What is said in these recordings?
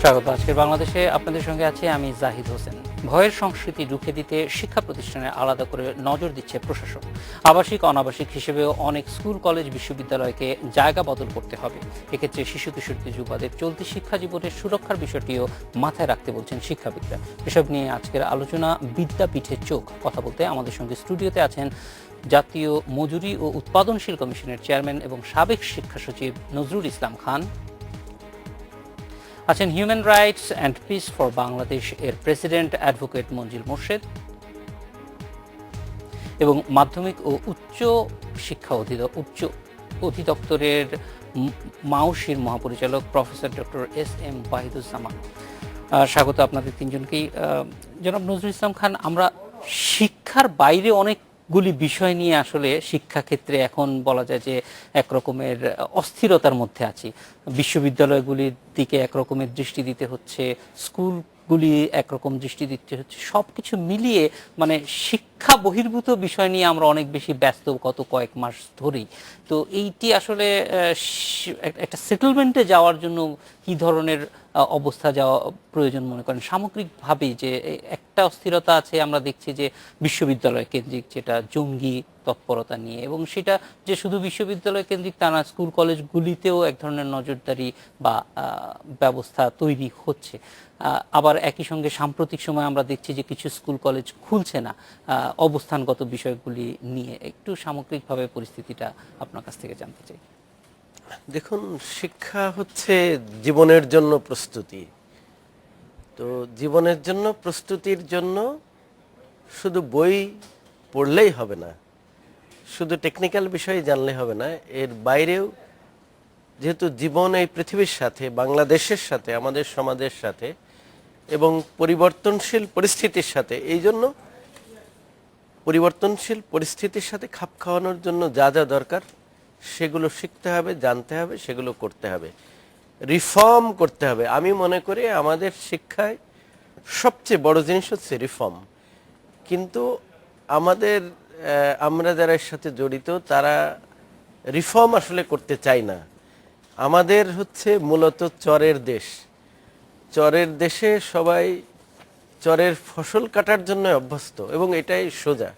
স্বাগত। আজকের বাংলাদেশে আপনাদের সঙ্গে আছি আমি জাহিদ হোসেন। ভয়ের সংস্কৃতি রুখে দিতে শিক্ষা প্রতিষ্ঠানে আলাদা করে নজর দিচ্ছে প্রশাসন। আবাসিক অনাবাসিক হিসেবেও অনেক স্কুল কলেজ বিশ্ববিদ্যালয়কে জায়গা বদল করতে হবে। এক্ষেত্রে শিশু কিশোরী যুবাদের চলতি শিক্ষা জীবনের সুরক্ষার বিষয়টিও মাথায় রাখতে বলছেন শিক্ষাবিদরা। এসব নিয়ে আজকের আলোচনা বিদ্যাপীঠের চোখ। কথা বলতে আমাদের সঙ্গে স্টুডিওতে আছেন জাতীয় মজুরি ও উৎপাদনশীল কমিশনের চেয়ারম্যান এবং সাবেক শিক্ষা সচিব নজরুল ইসলাম খান, আছেন human rights and piece for Bangladesh এর প্রেসিডেন্ট অ্যাডভোকেট মঞ্জিল মোর্শেদ এবং মাধ্যমিক ও উচ্চ শিক্ষা অধিদপ্তরের মাউশির মহাপরিচালক প্রফেসর ডক্টর এস.এম. ওয়াহিদুজ্জামান। স্বাগত আপনাদের তিনজনকেই। জনাব নজরুল ইসলাম খান, আমরা শিক্ষার বাইরে অনেকগুলি বিষয় নিয়ে আসলে শিক্ষাক্ষেত্রে এখন বলা যায় যে একরকমের অস্থিরতার মধ্যে আছি। বিশ্ববিদ্যালয়গুলির দিকে একরকমের দৃষ্টি দিতে হচ্ছে, স্কুলগুলি একরকম দৃষ্টি দিতে হচ্ছে, সব কিছু মিলিয়ে মানে শিক্ষা বহির্ভূত বিষয় নিয়ে আমরা অনেক বেশি ব্যস্ত গত কয়েক মাস ধরেই। তো এইটি আসলে একটা সেটেলমেন্টে যাওয়ার জন্য কি ধরনের অবস্থা যাওয়া প্রয়োজন মনে করেন সামগ্রিকভাবেই? যে একটা অস্থিরতা আছে, আমরা দেখছি যে বিশ্ববিদ্যালয় কেন্দ্রিক যেটা জঙ্গি তৎপরতা নিয়ে, এবং সেটা যে শুধু বিশ্ববিদ্যালয় কেন্দ্রিক তা না, স্কুল কলেজগুলিতেও এক ধরনের নজরদারি বা ব্যবস্থা তৈরি হচ্ছে। আবার একই সঙ্গে সাম্প্রতিক সময় আমরা দেখছি যে কিছু স্কুল কলেজ খুলছে না অবস্থানগত বিষয়গুলি নিয়ে। একটু সামগ্রিকভাবে পরিস্থিতিটা আপনার কাছ থেকে জানতে চাই। দেখুন, শিক্ষা হচ্ছে জীবনের জন্য প্রস্তুতি। তো জীবনের জন্য প্রস্তুতির জন্য শুধু বই পড়লেই হবে না, শুধু টেকনিক্যাল বিষয় জানলে হবে না, এর বাইরেও যেহেতু জীবন এই পৃথিবীর সাথে, বাংলাদেশের সাথে, আমাদের সমাজের সাথে এবং পরিবর্তনশীল পরিস্থিতির সাথে, এই জন্য পরিবর্তনশীল পরিস্থিতির সাথে খাপ খাওয়ানোর জন্য যা যা দরকার সেগুলো শিখতে হবে, জানতে হবে, সেগুলো করতে হবে, রিফর্ম করতে হবে। আমি মনে করি আমাদের শিক্ষায় সবচেয়ে বড় জিনিস হচ্ছে রিফর্ম। কিন্তু আমরা যারা এর সাথে জড়িত তারা রিফর্ম আসলে করতে চাই না। আমাদের হচ্ছে মূলত চরের দেশ। চরের দেশে সবাই চরের ফসল কাটার জন্য অভ্যস্ত এবং এটাই সোজা।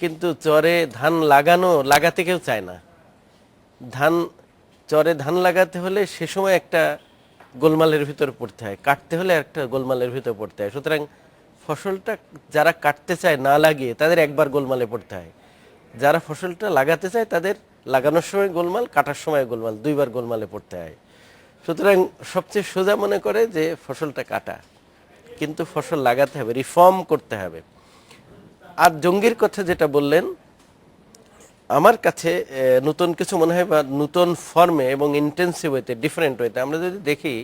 কিন্তু চরে ধান লাগাতে কেউ চায় না। চরে ধান লাগাতে হলে সে সময় একটা গোলমালের ভিতর পড়তে হয়, কাটতে হলে একটা গোলমালের ভিতর পড়তে হয়। সুতরাং ফসলটা যারা কাটতে চায় না লাগিয়ে, তাদের একবার গোলমালে পড়তে হয়। যারা ফসলটা লাগাতে চায় তাদের লাগানোর সময় গোলমাল, কাটার সময় গোলমাল, দুইবার গোলমালে পড়তে হয়। সুতরাং সবচেয়ে সোজা মনে করে যে ফসলটা কাটা, কিন্তু ফসল লাগাতে হবে, রিফর্ম করতে হবে। আর জঙ্গির কথা যেটা বললেন, আমার কাছে নতুন কিছু মনে হয়, বা নতুন ফর্মে এবং ইন্টেন্সিভ ওয়েতে, ডিফারেন্ট ওয়েতে আমরা যদি দেখি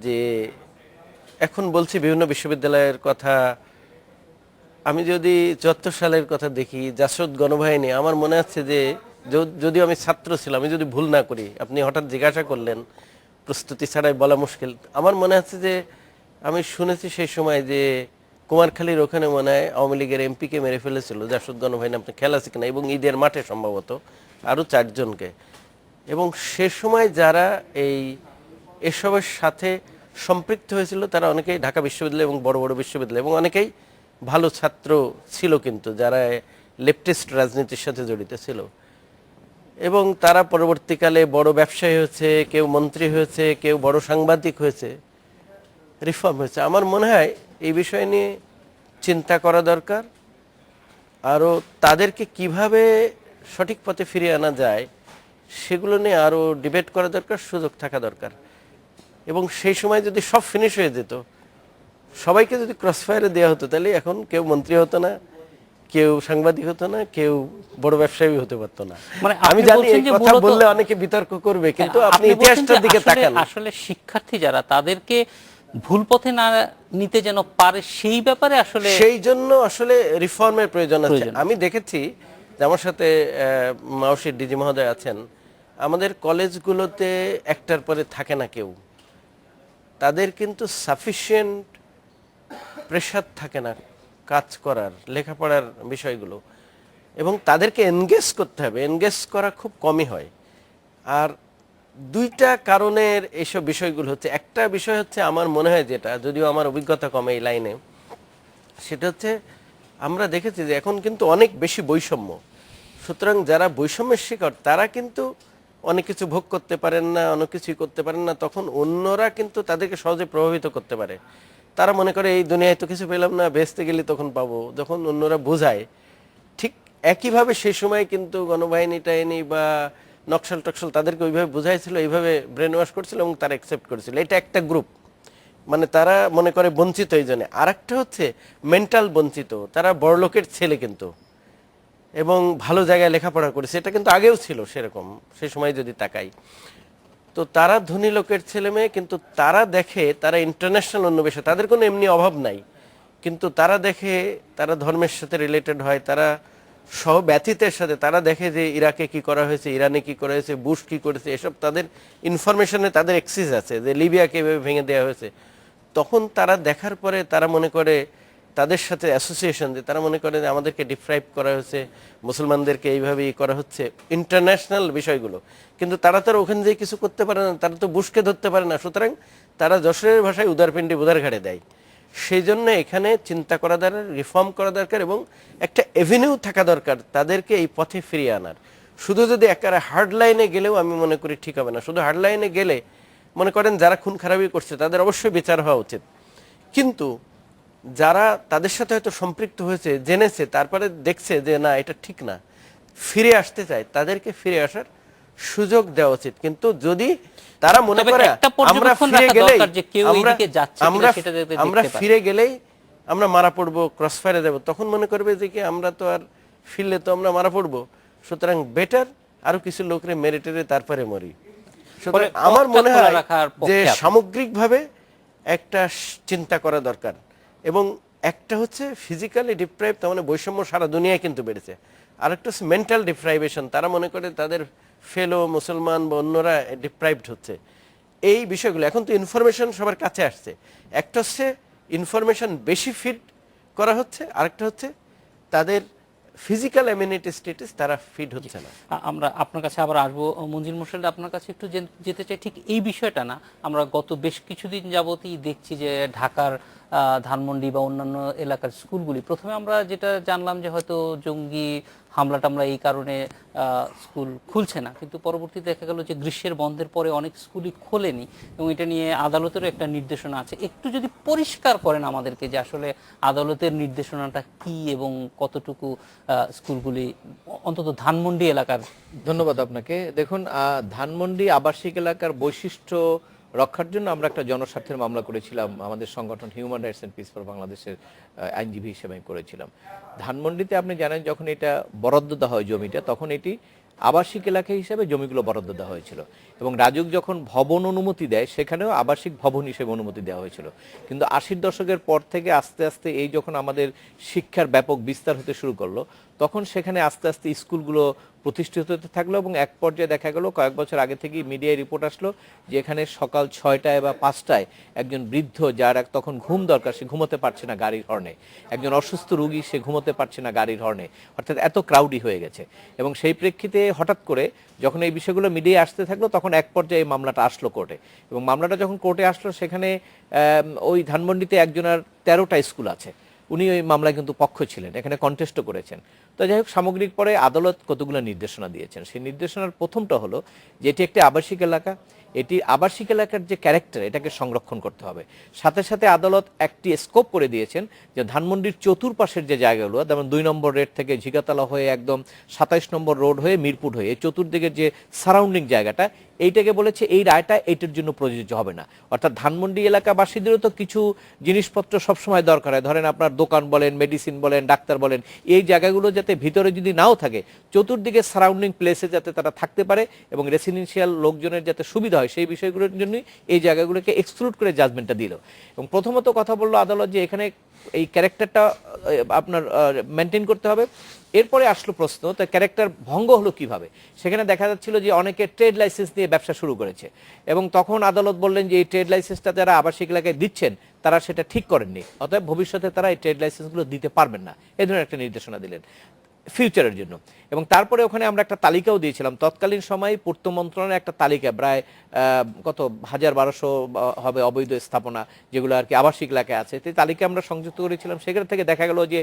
যে এখন বলছি বিভিন্ন বিশ্ববিদ্যালয়ের কথা, আমি যদি ৭৪ সালের কথা দেখি, জাসদ গণবাহিনী, আমার মনে আছে যে যদিও আমি ছাত্র ছিলাম, আমি যদি ভুল না করি, আপনি হঠাৎ জিজ্ঞাসা করলেন, প্রস্তুতি ছাড়াই বলা মুশকিল, আমার মনে আছে যে আমি শুনেছি সেই সময় যে কুমারখালীর ওখানে মনে হয় আওয়ামী লীগের এমপিকে মেরে ফেলেছিল জাসদ গণবাহিনী, আপনি খেয়াল আছে কিনা, এবং ঈদের মাঠে সম্ভবত আরও 4 জনকে। এবং সে সময় যারা এসবের সাথে সম্পৃক্ত হয়েছিল তারা অনেকেই ঢাকা বিশ্ববিদ্যালয় এবং বড় বড় বিশ্ববিদ্যালয়, এবং অনেকেই ভালো ছাত্র ছিল, কিন্তু যারা লেফটিস্ট রাজনীতির সাথে জড়িত ছিল। এবং তারা পরবর্তীকালে বড় ব্যবসায়ী হয়েছে, কেউ মন্ত্রী হয়েছে, কেউ বড় সাংবাদিক হয়েছে, রিফর্ম হয়েছে। আমার মনে হয় এই বিষয় নিয়ে চিন্তা করা দরকার, আরও তাদেরকে কিভাবে সঠিক পথে ফিরিয়ে আনা যায় সেগুলো নিয়ে আরও ডিবেট করা দরকার, সুযোগ থাকা দরকার। এবং সেই সময় যদি সব ফিনিশ হয়ে যেত, সবাইকে যদি ক্রসফায়ারে দেওয়া হতো, তাহলে এখন কেউ মন্ত্রী হতো না, কেউ সাংবাদিক হতো না, কেউ বড় ব্যবসায়ী হতে পারতো না। মানে আমি জানি এই কথা বললে অনেকে বিতর্ক করবে, কিন্তু আপনি ইতিহাসটার দিকে তাকান। আসলে শিক্ষার্থী যারা, তাদেরকে ভুল পথে না নিতে যেন পারে সেই ব্যাপারে আসলে, সেই জন্য আসলে রিফর্মের প্রয়োজন আছে। আমি দেখেছি যে আমার সাথে মাউশির ডিজি মহোদয় আছেন, আমাদের কলেজগুলোতে একটার পরে থাকে না কেউ, তাদের কিন্তু সাফিসিয়েন্ট প্রেশার থাকে না কাজ করার, লেখাপড়ার বিষয়গুলো, এবং তাদেরকে এনগেজ করতে হবে। এনগেজ করা খুব কমই হয়। আর দুইটা কারণের এইসব বিষয়গুলো হচ্ছে, একটা বিষয় হচ্ছে আমার মনে হয় যেটা, যদিও আমার অভিজ্ঞতা কম এই লাইনে, সেটা হচ্ছে আমরা দেখেছি যে এখন কিন্তু অনেক বেশি বৈষম্য। সুতরাং যারা বৈষম্যের শিকার তারা কিন্তু অনেক কিছু ভোগ করতে পারেন না, অনেক কিছুই করতে পারেন না, তখন অন্যরা কিন্তু তাদেরকে সহজে প্রভাবিত করতে পারে। তারা মনে করে এই দুনিয়ায় তো কিছু পেলাম না, বেচতে গেলে তখন পাবো, যখন অন্যরা বোঝায়। ঠিক একইভাবে সেই সময় কিন্তু গণবাহিনী টাহিনী বা নকশাল টকশাল তাদেরকে ওইভাবে বুঝাইছিল, এইভাবে ব্রেন ওয়াশ করছিল এবং তারা অ্যাকসেপ্ট করেছিল। এটা একটা গ্রুপ, মানে তারা মনে করে বঞ্চিত এই জন্য। আর একটা হচ্ছে মেন্টাল বঞ্চিত, তারা বড়লোকের ছেলে কিন্তু, এবং ভালো জায়গায় লেখাপড়া করেছে, এটা কিন্তু আগেও ছিল সেরকম, সে সময় যদি তাকাই। তো তারা ধনী লোকের ছেলে মেয়ে, কিন্তু তারা দেখে তারা ইন্টারন্যাশনাল অন্যবেশে, তাদের কোনো এমনি অভাব নাই, কিন্তু তারা দেখে তারা ধর্মের সাথে রিলেটেড হয়, তারা সহ ব্যতীতের সাথে তারা দেখে যে ইরাকে কি করা হয়েছে, ইরানে কি করা হয়েছে, বুশ কি করেছে, এসব তাদের ইনফরমেশনে তাদের অ্যাক্সেস আছে, যে লিবিয়াকে এভাবে ভেঙে দেওয়া হয়েছে। তখন তারা দেখার পরে তারা মনে করে তাদের সাথে অ্যাসোসিয়েশন, যে তারা মনে করে যে আমাদেরকে ডিপ্রাইভ করা হয়েছে, মুসলমানদেরকে এইভাবেই করা হচ্ছে, ইন্টারন্যাশনাল বিষয়গুলো। কিন্তু তারা তো ওখানে যেয়ে কিছু করতে পারে না, তারা তো বুশকে ধরতে পারে না, সুতরাং তারা যশোরের ভাষায় উদারপিণ্ডি উদার ঘাড়ে দেয়। সেই জন্য এখানে চিন্তা করা দরকার, রিফর্ম করা দরকার, এবং একটা এভিনিউ থাকা দরকার তাদেরকে এই পথে ফিরিয়ে আনার। শুধু যদি একেবারে হার্ড লাইনে গেলেও আমি মনে করি ঠিক হবে না। শুধু হার্ড লাইনে গেলে মনে করেন যারা খুন খারাপি করছে তাদের অবশ্যই বিচার হওয়া উচিত, কিন্তু যারা তাদের সাথে হয়তো সম্পৃক্ত হয়েছে, জেনেছে, তারপরে দেখছে যে না এটা ঠিক না, ফিরে আসতে চায়, তাদেরকে ফিরে আসার সুযোগ দেওয়া উচিত। কিন্তু যদি তারা মনে করে আমরা ফিরে গেলেই আমরা ফিরে গেলেই আমরা মারা পড়বো, ক্রসফায়ারে দেব, তখন মনে করবে যে কি আমরা তো আর ফিরলে তো আমরা মারা পড়বো, সুতরাং বেটার আরো কিছু লোকরে মেরে টেরে তারপরে মরি। সুতরাং আমার মনে হয় যে সামগ্রিকভাবে একটা চিন্তা করা দরকার। এবং একটা হচ্ছে ফিজিক্যালি ডিপ্রাইভ, তার মানে বৈষম্য সারা দুনিয়ায় কিন্তু বেড়েছে। আরেকটা হচ্ছে মেন্টাল ডিপ্রাইভেশন, তারা মনে করে তাদের ফেলো মুসলমান বা অন্যরা ডিপ্রাইভড হচ্ছে। এই বিষয়গুলো এখন তো ইনফরমেশন সবার কাছে আসছে, একটা হচ্ছে ইনফরমেশন বেশি ফিড করা হচ্ছে, আরেকটা হচ্ছে তাদের ফিজিক্যাল ইমিউনিটি স্ট্যাটাস তারা ফিড হচ্ছে না। আমরা আপনার কাছে আবার আসবো মঞ্জিল মোর্শেদ, আপনার কাছে একটু যেতে চাই ঠিক এই বিষয়টা না। আমরা গত বেশ কিছুদিন যাবতই দেখছি যে ঢাকার ধানমন্ডি বা অন্যান্য এলাকার স্কুলগুলি, প্রথমে আমরা যেটা জানলাম যে হয়তো জঙ্গি হামলা টামলা এই কারণে স্কুল খুলছে না, কিন্তু পরবর্তীতে দেখা গেল যে গ্রীষ্মের বন্ধের পরে অনেক স্কুলই খোলেনি, এবং এটা নিয়ে আদালতেরও একটা নির্দেশনা আছে। একটু যদি পরিষ্কার করেন আমাদেরকে যে আসলে আদালতের নির্দেশনাটা কি এবং কতটুকু স্কুলগুলি অন্তত ধানমন্ডি এলাকার। ধন্যবাদ আপনাকে। দেখুন, ধানমন্ডি আবাসিক এলাকার বৈশিষ্ট্য রক্ষার জন্য আমরা একটা জনস্বার্থের মামলা করেছিলাম, আমাদের সংগঠন human rights and piece for বাংলাদেশের আইনজীবী হিসেবে আমি করেছিলাম। ধানমন্ডিতে আপনি জানেন যখন এটা বরাদ্দ দেওয়া হয় জমিটা, তখন এটি আবাসিক এলাকা হিসেবে জমিগুলো বরাদ্দ দেওয়া হয়েছিল, এবং রাজুক যখন ভবন অনুমতি দেয় সেখানেও আবাসিক ভবন হিসেবে অনুমতি দেওয়া হয়েছিল। কিন্তু 80-র দশকের পর থেকে আস্তে আস্তে এই যখন আমাদের শিক্ষার ব্যাপক বিস্তার হতে শুরু করলো, তখন সেখানে আস্তে আস্তে স্কুলগুলো প্রতিষ্ঠিত হতে থাকলো, এবং এক পর্যায়ে দেখা গেল কয়েক বছর আগে থেকেই মিডিয়ায় রিপোর্ট আসলো যে এখানে সকাল 6টায় বা 5টায় একজন বৃদ্ধ, যার তখন ঘুম দরকার, সে ঘুমোতে পারছে না গাড়ির হর্নে, একজন অসুস্থ রোগী, সে ঘুমোতে পারছে না গাড়ির হর্নে, অর্থাৎ এত ক্রাউডি হয়ে গেছে। এবং সেই প্রেক্ষিতে হঠাৎ করে যখন এই বিষয়গুলো মিডিয়ায় আসতে থাকলো, তখন এক পর্যায়ে এই মামলাটা আসলো কোর্টে, এবং মামলাটা যখন কোর্টে আসলো সেখানে ওই ধানমন্ডিতে একজনের 13টা স্কুল আছে, উনি ওই মামলায় কিন্তু পক্ষ ছিলেন, এখানে কন্টেস্টও করেছেন। তো যাই হোক, সামগ্রিক পরে আদালত কতগুলো নির্দেশনা দিয়েছেন। সেই নির্দেশনার প্রথমটা হলো যে এটি একটি আবাসিক এলাকা, এটি আবাসিক এলাকার যে ক্যারেক্টার এটাকে সংরক্ষণ করতে হবে। সাথে সাথে আদালত একটি স্কোপ করে দিয়েছেন যে ধানমন্ডির চতুর্পাশের যে জায়গাগুলো, যেমন 2 নম্বর রোড থেকে ঝিগাতলা হয়ে একদম 27 নম্বর রোড হয়ে মিরপুর হয়ে এই চতুর্দিকের যে সারাউন্ডিং জায়গাটা, এইটাকে বলেছে এই রায়টা এইটার জন্য প্রযোজ্য হবে না। অর্থাৎ ধানমন্ডি এলাকাবাসীদেরও তো কিছু জিনিসপত্র সবসময় দরকার হয়, ধরেন আপনার দোকান বলেন, মেডিসিন বলেন, ডাক্তার বলেন, এই জায়গাগুলো যাতে ভিতরে যদি নাও থাকে, চতুর্দিকে সারাউন্ডিং প্লেসে যাতে তারা থাকতে পারে এবং রেসিডেন্সিয়াল লোকজনের যাতে সুবিধা হয়, সেই বিষয়গুলোর জন্যই এই জায়গাগুলোকে এক্সক্লুড করে জাজমেন্টটা দিল। এবং প্রথমত কথা বললো আদালত যে এখানে এই ক্যারেক্টারটা আপনার মেনটেন করতে হবে। এরপরে আসলো প্রশ্ন, তো ক্যারেক্টার ভঙ্গ হলো কিভাবে? সেখানে দেখা যাচ্ছিল যে অনেকে ট্রেড লাইসেন্স নিয়ে ব্যবসা শুরু করেছে, এবং তখন আদালত বললেন যে এই ট্রেড লাইসেন্সটা যারা আবাসিক এলাকায় দিচ্ছেন তারা সেটা ঠিক করেননি, অতএব ভবিষ্যতে তারা এই ট্রেড লাইসেন্সগুলো দিতে পারবেন না, এই ধরনের একটা নির্দেশনা দিলেন। ফিউচারের জন্য। এবং তারপরে ওখানে আমরা একটা তালিকাও দিয়েছিলাম, তৎকালীন সময় পূর্ত মন্ত্রণালয়ের একটা তালিকা, প্রায় কত 1200 হবে অবৈধ স্থাপনা যেগুলো আর কি আবাসিক এলাকায় আছে, সেই তালিকা আমরা সংযুক্ত করেছিলাম। সেখান থেকে দেখা গেল যে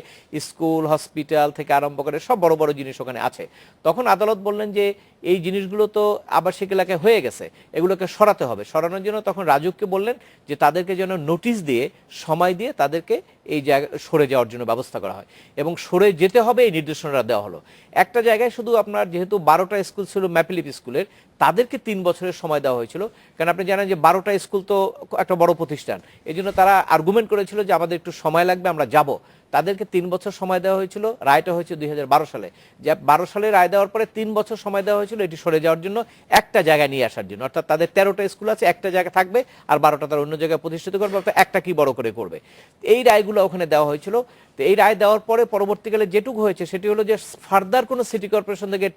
স্কুল, হসপিটাল থেকে আরম্ভ করে সব বড় বড় জিনিস ওখানে আছে। তখন আদালত বললেন যে এই জিনিসগুলো তো আবাসিক এলাকায় হয়ে গেছে, এগুলোকে সরাতে হবে। সরানোর জন্য তখন রাজুককে বললেন যে তাদেরকে যেন নোটিশ দিয়ে, সময় দিয়ে তাদেরকে এই জায়গা সরে যাওয়ার জন্য ব্যবস্থা করা হয়, এবং সরে যেতে হবে এই নির্দেশনাটা দেওয়া হলো। একটা জায়গায় শুধু আপনার যেহেতু 12টা স্কুল ছিল ম্যাপিলিপ স্কুলের, তাদেরকে 3 বছরের সময় দেওয়া হয়েছিল। কারণ আপনি জানেন যে 12টা স্কুল তো একটা বড় প্রতিষ্ঠান, এই জন্য তারা আর্গুমেন্ট করেছিল যে আমাদের একটু সময় লাগবে, আমরা যাব। তাদেরকে 3 বছর সময় দেওয়া হয়েছিল। রায়টা হয়েছে 2012 সালে, যে 12 সালে রায় দেওয়ার পরে 3 বছর সময় দেওয়া হয়েছিল এটি সরে যাওয়ার জন্য, একটা জায়গায় নিয়ে আসার জন্য। অর্থাৎ তাদের 13টা স্কুল আছে, একটা জায়গায় থাকবে, আর 12টা তারা অন্য জায়গায় প্রতিষ্ঠিত করবে, অর্থাৎ একটা কি বড় করে করবে। এই রায়গুলো ওখানে দেওয়া হয়েছিল। তো এই রায় দেওয়ার পরে পরবর্তীকালে যেটুকু হয়েছে সেটি হলো যে ফার্দার কোনো সিটি কর্পোরেশন থেকে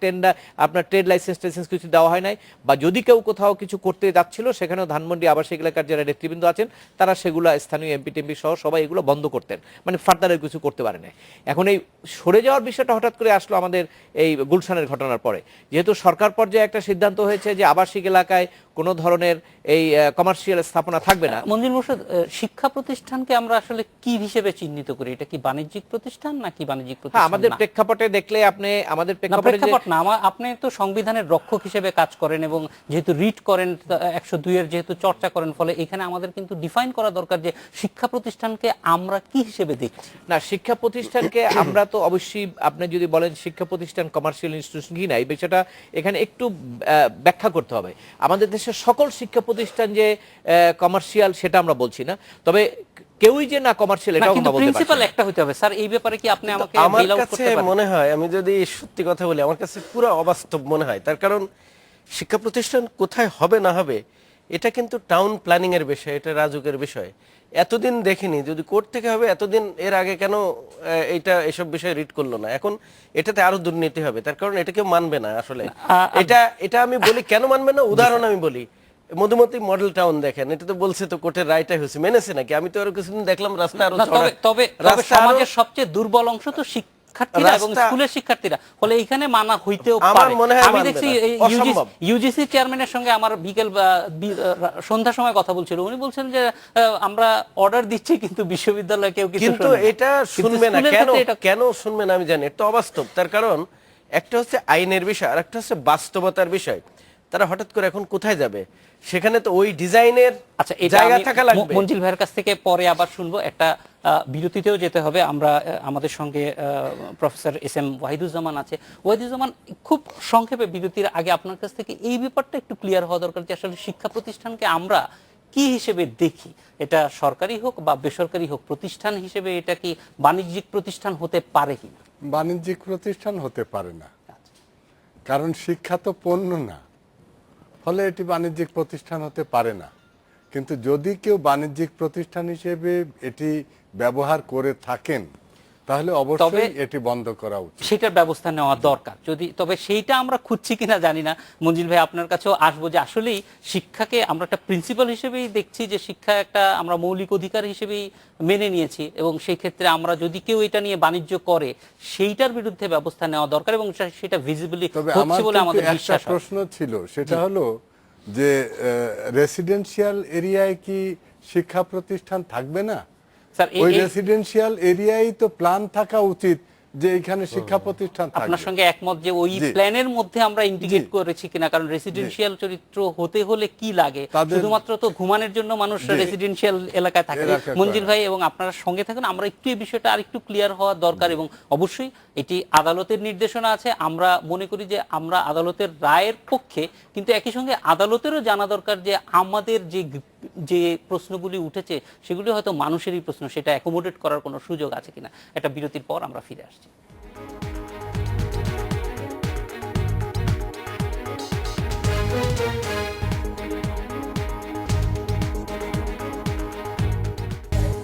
আপনার ট্রেড লাইসেন্স কিছু দেওয়া হয় নাই, বা যদি কেউ কোথাও কিছু করতে যাচ্ছিল সেখানেও ধানমন্ডি আবাসিক এলাকার যারা নেতৃবৃন্দ আছেন তারা সেগুলো, স্থানীয় এমপি টেমপি সহ সবাই এগুলো বন্ধ করতেন, মানে ফার্দারের কিছু করতে পারে না। এখন এই সরে যাওয়ার বিষয়টা হঠাৎ করে আসলো আমাদের এই গুলশানের ঘটনার পরে, যেহেতু সরকার পর্যায়ে একটা সিদ্ধান্ত হয়েছে যে আবাসিক এলাকায় কোনো ধরনের এই কমার্শিয়াল স্থাপনা থাকবে না। মঞ্জিল মোর্শেদ, শিক্ষা প্রতিষ্ঠানকে আমরা আসলে কি হিসেবে চিহ্নিত করি? এটা কি বাণিজ্যিক প্রতিষ্ঠান নাকি বাণিজ্যিক প্রতিষ্ঠান? আমাদের প্রেক্ষাপটে দেখলে আপনি আমাদের প্রেক্ষাপট না, আপনি তো সংবিধানের রক্ষক হিসেবে কাজ করেন, এবং যেহেতু রিড করেন 102 এর যেহেতু চর্চা করেন, ফলে এখানে আমাদের কিন্তু ডিফাইন করা দরকার যে শিক্ষা প্রতিষ্ঠানকে আমরা কি হিসেবে দেখছি। না, শিক্ষা প্রতিষ্ঠানকে আমরা তো অবশ্যই, আপনি যদি বলেন শিক্ষা প্রতিষ্ঠান কমার্শিয়াল ইনস্টিটিউশন কি না, এই বিষয়টা এখানে একটু ব্যাখ্যা করতে হবে। আমাদের দেশের সকল শিক্ষা প্রতিষ্ঠান যে কমার্শিয়াল সেটা আমরা বলছি না, তবে কেউই যে না কমার্শিয়াল এটা আমরা বলতে পারি। প্রিন্সিপাল একটা হতে হবে স্যার, এই ব্যাপারে কি আপনি আমাকে আমার বেল আউট কাছে করতে পারেন? মনে হয়, আমি যদি সত্যি কথা বলি, আমার কাছে পুরো অবাস্তব মনে হয়। তার কারণ শিক্ষা প্রতিষ্ঠান কোথায় হবে না হবে এটা কিন্তু টাউন প্ল্যানিং এর বিষয়, এটা রাজুকের বিষয়। এতদিন দেখিনি, যদি কোর্ট থেকে হবে এতদিন এর আগে কেন এইটা এসব বিষয়ে রিড করলো না? এখন এটাতে আরো দুর্নীতি হবে, তার কারণ এটা কেউ মানবে না আসলে। এটা আমি বলি কেন মানবে না, উদাহরণ আমি বলি। মধুমতি মডেল টাউন দেখেন, এটা তো বলছে তো কোর্টের রায়টাই হয়েছে, মেনেছে নাকি? আমি তো আরো কিছুদিন দেখলাম রাস্তা আরো তবে সমাজের সবচেয়ে দুর্বল অংশ তো শিক্ষার্থীরা এবং স্কুলের শিক্ষার্থীরা, ফলে এখানে মানা হইতেও পারে। আমি দেখছি ইউজিসি চেয়ারম্যানের সঙ্গে আমার বিকেল সন্ধ্যার সময় কথা বলছিল, উনি বলছেন যে আমরা অর্ডার দিচ্ছি কিন্তু বিশ্ববিদ্যালয়ে কেউ কিছু, কিন্তু এটা শুনবে না। কেন শুনবে না আমি জানি, এটা অবাস্তব। তার কারণ একটা হচ্ছে আইনের বিষয়, আর একটা হচ্ছে বাস্তবতার বিষয়। তারা হঠাৎ করে এখন কোথায় যাবে? সেখানে তো ওই ডিজাইনের জায়গা থাকা লাগবে। মঞ্জিল ভাইয়ের কাছ থেকে পরে আবার শুনবো, একটা বিরতিতেও যেতে হবে। আমরা আমাদের সঙ্গে প্রফেসর এস এম ওয়াহিদুজ্জামান আছে। ওয়াহিদুজ্জামান, খুব সংক্ষেপে বিরতির আগে আপনার কাছ থেকে এই ব্যাপারটা একটু ক্লিয়ার হওয়া দরকার যে আসলে শিক্ষা প্রতিষ্ঠানকে আমরা কি হিসেবে দেখি, এটা সরকারি হোক বা বেসরকারি হোক, প্রতিষ্ঠান হিসেবে এটা কি বাণিজ্যিক প্রতিষ্ঠান হতে পারে কিনা? বাণিজ্যিক প্রতিষ্ঠান হতে পারে না, কারণ শিক্ষা তো পণ্য না, ফলে এটি বাণিজ্যিক প্রতিষ্ঠান হতে পারে না। কিন্তু যদি কেউ বাণিজ্যিক প্রতিষ্ঠান হিসেবে এটি ব্যবহার করে থাকেন তাহলে অবশ্যই এটি বন্ধ করা উচিত, সেটার ব্যবস্থা নেওয়া দরকার। যদি তবে সেইটা আমরা খুঁজছি কিনা জানি না। মঞ্জিল ভাই, আপনার কাছেও আসবো যে আসলেই শিক্ষাকে আমরা একটা প্রিন্সিপাল হিসেবেই দেখছি, যে শিক্ষা একটা আমরা মৌলিক অধিকার হিসেবেই মেনে নিয়েছি, এবং সেই ক্ষেত্রে আমরা যদি কেউ এটা নিয়ে বাণিজ্য করে সেইটার বিরুদ্ধে ব্যবস্থা নেওয়া দরকার, এবং সেটা ভিজিবলি হচ্ছে বলে আমাদের বিশ্বাস। একটা প্রশ্ন ছিল, সেটা হলো যে রেসিডেন্সিয়াল এরিয়ায় কি শিক্ষা প্রতিষ্ঠান থাকবে না? ওই রেসিডেন্সিয়াল এরিয়ায় তো প্ল্যান থাকা উচিত যে এখানে শিক্ষা প্রতিষ্ঠান থাকবে। আপনার সঙ্গে একমত যে ওই প্ল্যানের মধ্যে আমরা ইন্টিগ্রেট করেছি কিনা, কারণ রেসিডেন্সিয়াল চরিত্র হতে হলে কি লাগে, শুধুমাত্র তো ঘুমানোর জন্য মানুষ রেসিডেন্সিয়াল এলাকায় থাকে। মঞ্জিল ভাই এবং আপনারা সঙ্গে থাকুন, আমরা একটু এই বিষয়টা আর একটু ক্লিয়ার হওয়া দরকার, এবং অবশ্যই এটি আদালতের নির্দেশনা আছে। আমরা মনে করি যে আমরা আদালতের রায়ের পক্ষে, কিন্তু একই সঙ্গে আদালতেরও জানা দরকার যে আমাদের যে প্রশ্নগুলি উঠেছে সেগুলি হয়তো মানুষেরই প্রশ্ন, সেটা অ্যাকোমোডেট করার কোনো সুযোগ আছে কিনা। একটা বিরতির পর আমরা ফিরে আসছি।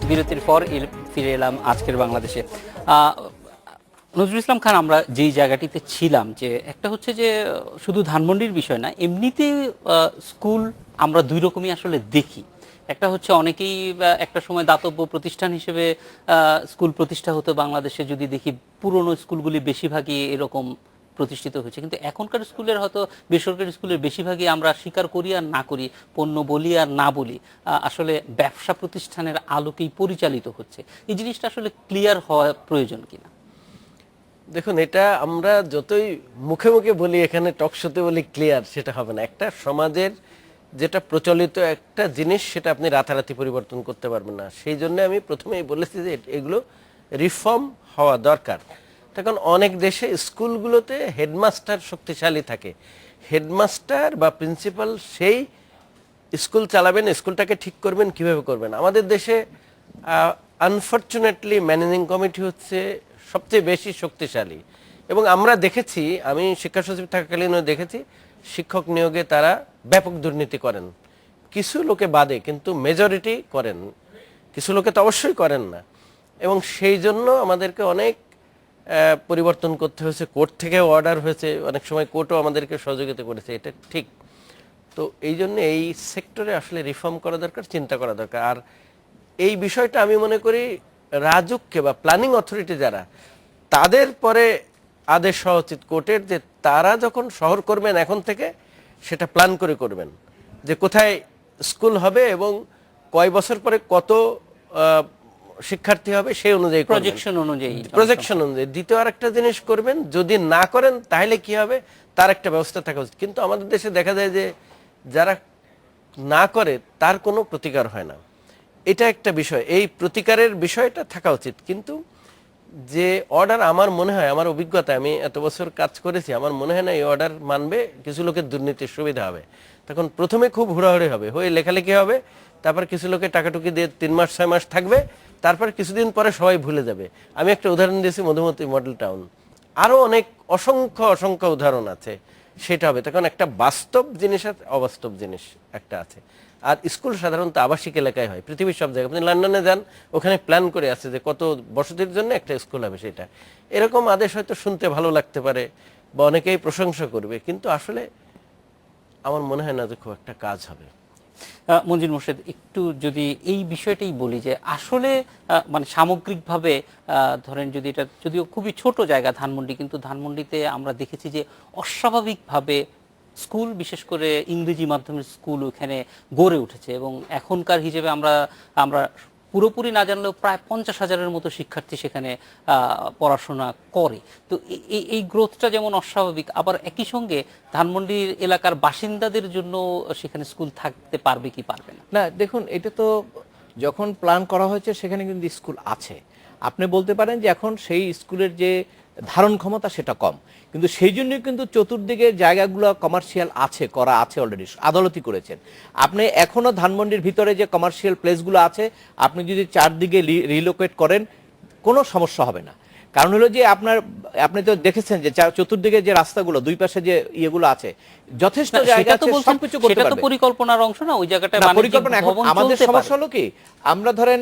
বিরতির পর ফিরে এলাম আজকের বাংলাদেশে। নজরুল ইসলাম খান, আমরা যেই জায়গাটিতে ছিলাম, যে একটা হচ্ছে যে শুধু ধানমন্ডির বিষয় না, এমনিতে স্কুল, আমরা দুই রকমই আসলে দেখি। একটা হচ্ছে অনেকেই একটা সময় দাতব্য প্রতিষ্ঠান হিসেবে স্কুল প্রতিষ্ঠা হতো বাংলাদেশে, যদি দেখি পুরনো স্কুলগুলি বেশিরভাগই এরকম প্রতিষ্ঠিত হয়েছে, কিন্তু এখনকার স্কুলের হয়তো বেসরকারি স্কুলের বেশিরভাগই আমরা স্বীকার করি আর না করি, পণ্য বলি আর না বলি, আসলে ব্যবসা প্রতিষ্ঠানের আলোকেই পরিচালিত হচ্ছে। এই জিনিসটা আসলে ক্লিয়ার হওয়া প্রয়োজন কিনা? দেখুন, এটা আমরা যতই মুখে মুখে বলি, এখানে টক শোতে বলি ক্লিয়ার, সেটা হবে না। একটা সমাজের যেটা প্রচলিত একটা জিনিস, সেটা আপনি রাতারাতি পরিবর্তন করতে পারবেন না। সেই জন্য আমি প্রথমেই বলেছি যে এগুলো রিফর্ম হওয়া দরকার। তখন অনেক দেশে স্কুলগুলোতে হেডমাস্টার শক্তিশালী থাকে, হেডমাস্টার বা প্রিন্সিপাল সেই স্কুল চালাবেন, স্কুলটাকে ঠিক করবেন, কিভাবে করবেন। আমাদের দেশে আনফর্চুনেটলি ম্যানেজিং কমিটি হচ্ছে সবচেয়ে বেশি শক্তিশালী, এবং আমরা দেখেছি, আমি শিক্ষা সচিব থাকাকালীনও দেখেছি, শিক্ষক নিয়োগে তারা ব্যাপক দুর্নীতি করেন, কিছু লোকে বাদে, কিন্তু মেজরিটি করেন, কিছু লোকে তো অবশ্যই করেন না। এবং সেই জন্য আমাদেরকে অনেক পরিবর্তন করতে হয়েছে, কোর্ট থেকেও অর্ডার হয়েছে, অনেক সময় কোর্টও আমাদেরকে সহযোগিতা করেছে, এটা ঠিক। তো এই জন্য এই সেক্টরে আসলে রিফর্ম করা দরকার, চিন্তা করা দরকার। আর এই বিষয়টা আমি মনে করি রাজুককে বা প্ল্যানিং অথরিটি যারা, তাদের পরে আদেশ হওয়া উচিত কোর্টের, যে তারা যখন শহর করবেন এখন থেকে সেটা প্ল্যান করে করবেন, যে কোথায় স্কুল হবে এবং কয় বছর পরে কত শিক্ষার্থী হবে, সেই অনুযায়ী প্রজেকশন অনুযায়ী। দ্বিতীয় আর একটা জিনিস করবেন, যদি না করেন তাহলে কি হবে তার একটা ব্যবস্থা থাকা উচিত। কিন্তু আমাদের দেশে দেখা যায় যে যারা না করে তার কোনো প্রতিকার হয় না, এটা একটা বিষয়। এই প্রতিকারের বিষয়টা থাকা উচিত। কিন্তু যে অর্ডার, আমার মনে হয়, আমার অভিজ্ঞতা, আমি এত বছর কাজ করেছি, আমার মনে হয় না এই অর্ডার মানবে কিছু লোকের দুর্নীতির সুবিধা হবে। তখন প্রথমে খুব হুড়াহুড়ি হবে, হয়ে লেখালেখি হবে, তারপর কিছু লোকের টাকাটুকি দিয়ে 3 মাস 6 মাস থাকবে, তারপর কিছুদিন পরে সবাই ভুলে যাবে। আমি একটা উদাহরণ দিয়েছি, মধুমতি মডেল টাউন, আরও অনেক অসংখ্য অসংখ্য উদাহরণ আছে। সেটা হবে তখন একটা বাস্তব জিনিস আর অবাস্তব জিনিস একটা আছে। আর স্কুল সাধারণত আবাসিক এলাকায় হয়, পৃথিবীর সব জায়গায়। আপনি লন্ডনে যান, ওখানে প্ল্যান করে আছে যে কত বসতির জন্য একটা স্কুল হবে। সেটা এরকম আদেশ হয়তো শুনতে ভালো লাগতে পারে বা অনেকেই প্রশংসা করবে, কিন্তু আসলে আমার মনে হয় না যে খুব একটা কাজ হবে। মঞ্জিল মোর্শেদ, একটু যদি এই বিষয়টাই বলি যে আসলে মানে সামগ্রিকভাবে ধরেন, যদি এটা যদিও খুবই ছোট জায়গা ধানমন্ডি, কিন্তু ধানমন্ডিতে আমরা দেখেছি যে অস্বাভাবিকভাবে স্কুল, বিশেষ করে ইংরেজি মাধ্যমের স্কুল ওখানে গড়ে উঠেছে, এবং এখনকার হিসেবে আমরা পুরোপুরি না জানলেও প্রায় 50,000-এর মতো শিক্ষার্থী সেখানে পড়াশোনা করে। তো এই গ্রোথটা যেমন অস্বাভাবিক, আবার একই সঙ্গে ধানমন্ডির এলাকার বাসিন্দাদের জন্য সেখানে স্কুল থাকতে পারবে কি পারবে না? না, দেখুন, এটা তো যখন প্ল্যান করা হয়েছে সেখানে কিন্তু স্কুল আছে। আপনি বলতে পারেন যে এখন সেই স্কুলের যে ধারণ ক্ষমতা সেটা কম, কিন্তু সেই জন্যই কিন্তু চতুর্দিকে জায়গাগুলো কমার্শিয়াল আছে, করা আছে, অলরেডি আদালতই করেছেন। আপনি এখনো ধানমন্ডির ভিতরে যে কমার্শিয়াল প্লেসগুলো আছে, আপনি যদি চারদিকে রিলোকেট করেন কোনো সমস্যা হবে না। কারণ হলো যে আপনি তো দেখেছেন যে চতুর্দিকে যে রাস্তাগুলো, দুই পাশে যে ইয়েগুলো আছে, যথেষ্ট জায়গা আছে, সবকিছু করতে সেটা তো পারবে। পরিকল্পনার অংশ না ওই জায়গাটা? পরিকল্পনা। এখন আমাদের সমস্যা হলো কি, আমরা ধরেন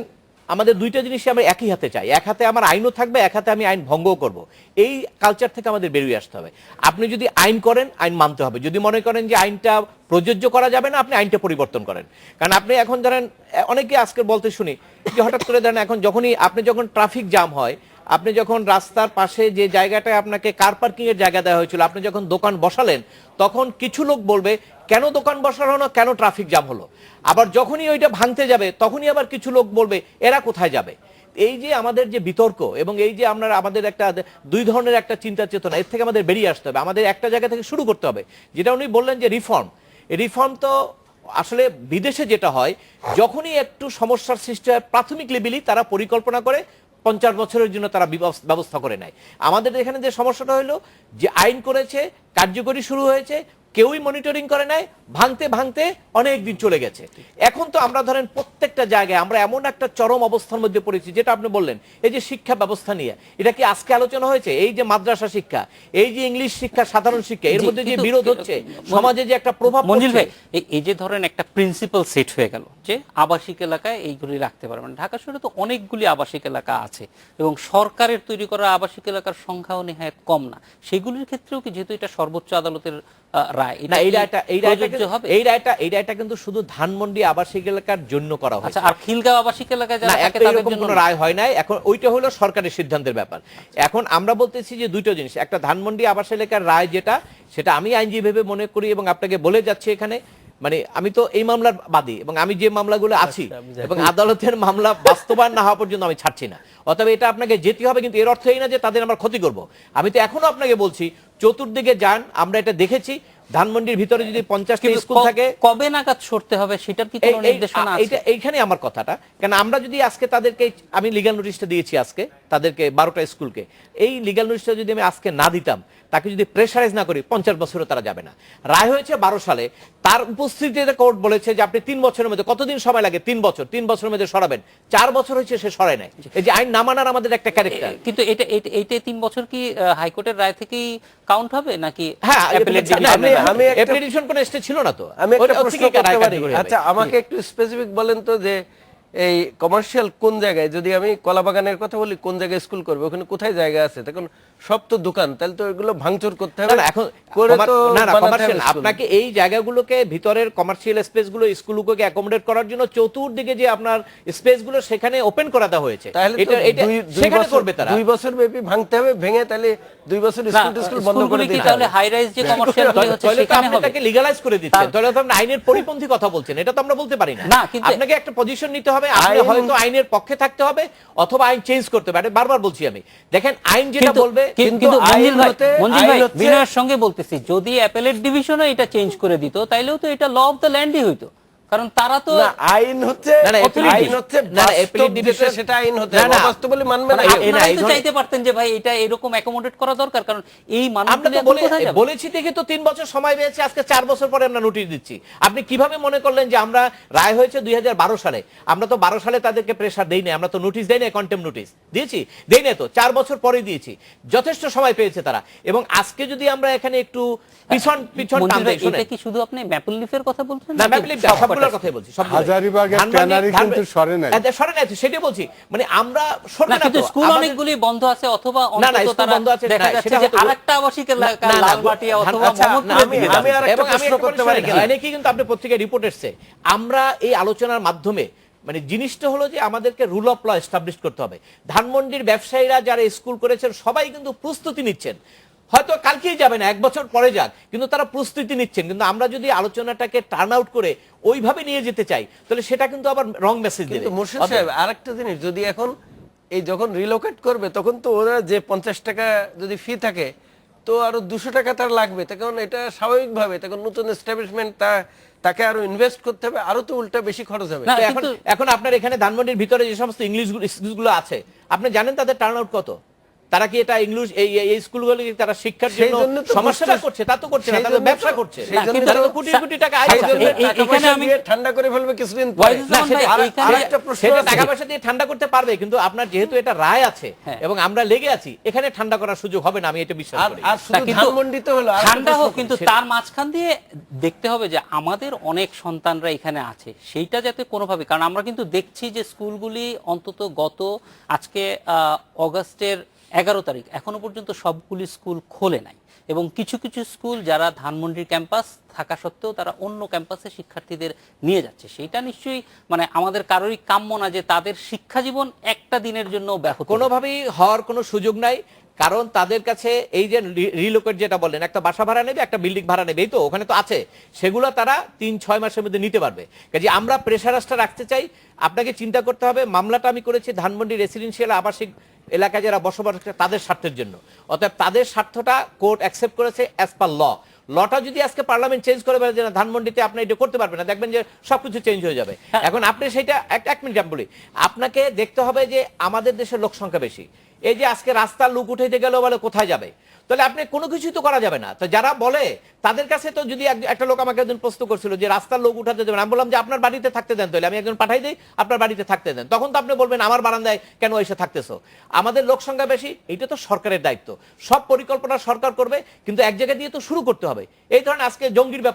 আমাদের দুইটা জিনিসই আমরা একই হাতে চাই, এক হাতে আমার আইনও থাকবে, এক হাতে আমি আইন ভঙ্গও করব। এই কালচার থেকে আমাদের বেরিয়ে আসতে হবে। আপনি যদি আইন করেন, আইন মানতে হবে। যদি মনে করেন যে আইনটা প্রযোজ্য করা যাবে না, আপনি আইনটা পরিবর্তন করেন। কারণ আপনি এখন ধরেন, অনেকে আজকে বলতে শুনি যে হঠাৎ করে ধরেন এখন যখন ট্রাফিক জ্যাম হয়, আপনি যখন রাস্তার পাশে যে জায়গাটায় আপনাকে কার পার্কিং এর জায়গা দেওয়া হয়েছিল, আপনি যখন দোকান বসালেন, তখন কিছু লোক বলবে কেন দোকান বসানো হলো, কেন ট্রাফিক জ্যাম হলো। আবার যখনই ওইটা ভাঙতে যাবে, তখনই আবার কিছু লোক বলবে এরা কোথায় যাবে। এই যে আমাদের যে বিতর্ক, এবং এই যে আমাদের একটা দুই ধরনের একটা চিন্তা চেতনা, এর থেকে আমাদের বেরিয়ে আসতে হবে। আমাদের একটা জায়গা থেকে শুরু করতে হবে। যেটা উনি বললেন যে রিফর্ম তো আসলে বিদেশে যেটা হয়, যখনই একটু সমস্যার সৃষ্টি হয়, প্রাথমিক লেভেলেই তারা পরিকল্পনা করে 50 বছরের জন্য তারা ব্যবস্থা করে নেয়। আমাদের এখানে যে সমস্যাটা হলো যে আইন করেছে, কার্যকরী শুরু হয়েছে, কেউই মনিটরিং করে নাই, ভাঙতে ভাঙতে অনেক দিন চলে গেছে। এখন তো আমরা ধরেন প্রত্যেকটা জায়গায় আমরা এমন একটা চরম অবস্থার মধ্যে পড়েছি, যেটা আপনি বললেন, এই যে শিক্ষা ব্যবস্থা নিয়ে, এটা কি আজকে আলোচনা হয়েছে? এই যে মাদ্রাসা শিক্ষা, এই যে ইংলিশ শিক্ষা, সাধারণ শিক্ষা, এর মধ্যে যে বিরোধ হচ্ছে, সমাজে যে একটা প্রভাব মঞ্জিল ভাই, এই যে ধরেন একটা প্রিন্সিপাল সেট হয়ে গেল যে আবাসিক এলাকায় এইগুলি রাখতে পারবেন। ঢাকা শহরে তো অনেকগুলি আবাসিক এলাকা আছে, এবং সরকারের তৈরি করা আবাসিক এলাকার সংখ্যাও নেহায়েত কম না। সেগুলির ক্ষেত্রেও কি, যেহেতু এটা সর্বোচ্চ আদালতের রায় রায় না, হবে? এই রায়টা কিন্তু শুধু ধানমন্ডি আবাসিক এলাকার জন্য করা হয়েছে। আচ্ছা, আর খিলগাঁও আবাসিক এলাকায় যারা না, থাকে একটা তাদের এরকম জন্য কোনো রায় হয় নাই। এখন ওইটা হলো সরকারের সিদ্ধান্তের ব্যাপার। এখন আমরা বলতেছি যে দুটো জিনিস, একটা ধানমন্ডি আবাস এলাকার রায় সেটা আমি আইনজীবী ভেবে মনে করি এবং আপনাকে বলে যাচ্ছি এখানে, মানে আমি তো এই মামলার বাদী এবং আমি যে মামলাগুলো আছি এবং আদালতের মামলা বাস্তবায়ন না হওয়া পর্যন্ত আমি ছাড়ছি না। অতএব এটা আপনাকে যেতে হবে, কিন্তু এর অর্থ এই না যে তাদের আমরা ক্ষতি করব। আমি তো এখনো আপনাকে বলছি চতুর্দিকে যান, আমরা এটা দেখেছি ধানমন্ডির ভিতরে যদি 50টা স্কুল থাকে কবে নাগাদ সরতে হবে সেটার কি কোনো নির্দেশনা আছে? এইখানে আমার কথাটা, কেন আমরা যদি আজকে তাদেরকে, আমি লিগ্যাল নোটিশটা দিয়েছি আজকে তাদেরকে 12টা স্কুলকে, এই লিগ্যাল নোটিশটা যদি আমি আজকে না দিতাম, তাকে যদি প্রেসারাইজ না করি, 50 বছরও তারা যাবে না। রায় হয়েছে 12 সালে, তার উপস্থিতিতে কোর্ট বলেছে যে আপনি 3 বছরের মধ্যে, কতদিন সময় লাগে? 3 বছর, 3 বছরের মধ্যে সরাবেন। 4 বছর হয়েছে সে সরায় নাই। এই যে আইন না মানার আমাদের একটা ক্যারেক্টার। কিন্তু এইটা 3 বছর কি হাইকোর্টের রায় থেকেই কাউন্ট হবে নাকি? হ্যাঁ, আমি অ্যাপ্লিকেশন কোন স্টে ছিল না তো। আমি একটা প্রশ্ন করতে পারি? আচ্ছা, আমাকে একটু স্পেসিফিক বলেন তো যে এই কমার্শিয়াল কোন জায়গায়, যদি আমি কলাবাগানের কথা বলি, কোন জায়গায় স্কুল করবে, ওখানে কোথায় জায়গা আছে? তখন সব তো দোকান, তাহলে তো এগুলো ভাঙচুর করতে হবে। এখন করে তো কমার্শিয়াল, আপনাকে এই জায়গাগুলোকে, ভিতরের কমার্শিয়াল স্পেসগুলো, স্কুলগুলোকে অ্যাকোমোডেট করার জন্য চতুর্দিকে যে আপনার স্পেসগুলো সেখানে ওপেন করা দেওয়া হয়েছে। তাহলে সেখানে করবে তারা 2 বছর ব্যাপী ভাঙতে হবে, ভেঙে তাহলে 2 বছর স্কুল বন্ধ করে দিতে হবে। তাহলে হাই রাইজ যে কমার্শিয়াল গুলো হচ্ছে সেখানে হবে। তাকে লিগ্যালাইজ করে দিচ্ছেন, তাহলে তো আপনি আইনের পরিপন্থী কথা বলছেন, এটা তো আমরা বলতে পারি না। আপনাকে একটা পজিশন নিতে হবে, আপনি হয়তো আইনের পক্ষে থাকতে হবে অথবা আইন চেঞ্জ করতে হবে। বারবার বলছি আমি, দেখেন আইন যেটা বলবে। কিন্তু মঞ্জিল ভাই বিনয়ের সঙ্গে বলতেছি, যদি অ্যাপেলেট ডিভিশনে এটা চেঞ্জ করে দিত তাইলেও তো এটা ল অফ দ্য ল্যান্ডই হইতো, কারণ তারা তো আইন হচ্ছে সেটা আইন হতে বাস্তব বলে মানবে না। আপনারাই তো চাইতে পারতেন যে ভাই এটা এরকম অ্যাকোমোডেট করা দরকার, কারণ এই আমরা বলেছি দেখে তো 3 বছর সময় পেয়েছে, আজকে 4 বছর পরে আমরা নোটিশ দিচ্ছি। আপনি কিভাবে মনে করলেন যে আমরা, রায় হয়েছে 2012 সালে, আমরা তো 12 সালে তাদেরকে প্রেসার দেই না, আমরা তো নোটিশ দেই না, কন্টেম্প নোটিশ দিয়েছি, দেই না তো 4 বছর পরে দিয়েছি, যথেষ্ট সময় পেয়েছে তারা। এবং আজকে যদি আমরা এখানে একটু পিছন টান দেই, শুনে এটা কি শুধু আপনি ম্যাপল লিফের কথা বলছেন না? ম্যাপল লিফ সবগুলোর কথাই বলছি, হাজারীবাগের ট্যানারি কিন্তু সরে নাই, সরে নাই, সেটাই বলছি। মানে আমরা সরবে না, কিন্তু স্কুল অনেকগুলি বন্ধ আছে, অথবা অন্তত তারা দেখা যাচ্ছে যে আরেকটা আবাসিক এলাকা লালমাটিয়া অথবা মোহাম্মদপুরে। আমি আরেকটা প্রশ্ন করতে পারি? অনেকেই কিন্তু আপনি পত্রিকায় রিপোর্ট এসেছে, আমরা এই আলোচনার মাধ্যমে, মানে জিনিসটা হলো যে আমাদেরকে রুল অফ ল এস্টাবলিশ করতে হবে। ধানমন্ডির ব্যবসায়ীরা যারা স্কুল করেছেন সবাই কিন্তু প্রস্তুতি নিচ্ছেন, হয়তো কালকেই যাবে না, 1 বছর পরে যাক, কিন্তু তারা প্রস্তুতি নিচ্ছেন। কিন্তু আমরা যদি আলোচনাটাকে টার্ন আউট করে ওইভাবে নিয়ে যেতে চাই, তাহলে সেটা কিন্তু আবার রং মেসেজ দেবে। মুর্শিদ সাহেব, আরেকটা জিনিস, যদি এখন এই যখন রিলোকেট করবে, তখন তো ওরা যে 50 টাকা যদি ফি থাকে, তো আরো 200 টাকা তার লাগবে, তখন এটা স্বাভাবিকভাবে তখন নতুন এস্টাবলিশমেন্ট তাকে আরো ইনভেস্ট করতে হবে, আরো তো উল্টা বেশি খরচ হবে। এখন আপনার এখানে ধানমন্ডির ভিতরে যে সমস্ত ইংলিশ স্কুলগুলো আছে, আপনি জানেন তাদের টার্ন আউট কত? তারা কি এটা ইংলিশ এই স্কুলগুলো তারা শিক্ষার জন্য সমস্যাটা করছে? তা তো করছে না, তারা ব্যবসা করছে। তারা তো কোটি কোটি টাকা আয় করছে। এখানে আমি ঠান্ডা করে ফেলবে কিছুদিন পরে, সেটা টাকা পয়সা দিয়ে ঠান্ডা করতে পারবে, কিন্তু আপনার যেহেতু এটা রায় আছে এবং আমরা লেগে আছি, এখানে ঠান্ডা করার সুযোগ হবে না, আমি এটা বিশ্বাস করি। আর শুধু ধানমন্ডিতে হলো ঠান্ডা হোক, কিন্তু তার মাঝখান দিয়ে দেখতে হবে যে আমাদের অনেক সন্তানরা এখানে আছে, সেইটা যাতে কোনোভাবে, কারণ আমরা কিন্তু দেখছি যে স্কুলগুলি অন্তত আজকে অগাস্টের 11 তারিখ এখনো পর্যন্ত সবগুলি স্কুল খোলে নাই, এবং কিছু কিছু স্কুল যারা ধানমন্ডির ক্যাম্পাস থাকা সত্ত্বেও তারা অন্য ক্যাম্পাসে শিক্ষার্থীদের নিয়ে যাচ্ছে। সেইটা নিশ্চয়ই মানে আমাদের কারোরই কাম্য না যে তাদের শিক্ষা জীবন একটা দিনের জন্য ব্যাহত, কোনোভাবেই হওয়ার কোনো সুযোগ নাই। কারণ তাদের কাছে এই যে রিলোকেট যেটা বললেন, একটা বাসা ভাড়া নেবে, একটা বিল্ডিং ভাড়া নেবে, এই তো ওখানে তো আছে, সেগুলো তারা 3-6 মাসের মধ্যে নিতে পারবে। কাজে আমরা প্রেশারাসটা রাখতে চাই। আপনাকে চিন্তা করতে হবে, মামলাটা আমি করেছি ধানমন্ডি রেসিডেন্সিয়াল আবাসিক এলাকায় যারা বসবাস করে তাদের স্বার্থের জন্য, অতএব তাদের স্বার্থটা কোর্ট অ্যাকসেপ্ট করেছে অ্যাজ পার লটা। যদি আজকে পার্লামেন্ট চেঞ্জ করে বলে যে না, ধানমন্ডিতে আপনি এটা করতে পারবেন না, দেখবেন যে সবকিছু চেঞ্জ হয়ে যাবে। এখন আপনি সেটা এক মিনিট বলি, আপনাকে দেখতে হবে যে আমাদের দেশের লোক সংখ্যা বেশি। এই যে আজকে রাস্তার লোক উঠাইতে গেলেও বলে কোথায় যাবে, তাহলে আপনি কোনো কিছুই তো করা যাবে না। তো যারা বলে তাদের কাছে তো, যদি একটা লোক আমাকে একদিন প্রশ্ন করছিল যে রাস্তার লোক উঠাতে দেবেন, আমি বললাম যে আপনার বাড়িতে থাকতে দেন, তাহলে আমি একজন পাঠাই দিই, আপনার বাড়িতে থাকতে দেন। তখন তো আপনি বলবেন আমার বারান্দায় কেন এসে থাকতেছো? আমাদের লোক সংখ্যা বেশি, এটা তো সরকারের দায়িত্ব, সব পরিকল্পনা সরকার করবে, কিন্তু এক জায়গা দিয়ে তো শুরু করতে হবে। এই ধরেন আজকে জঙ্গির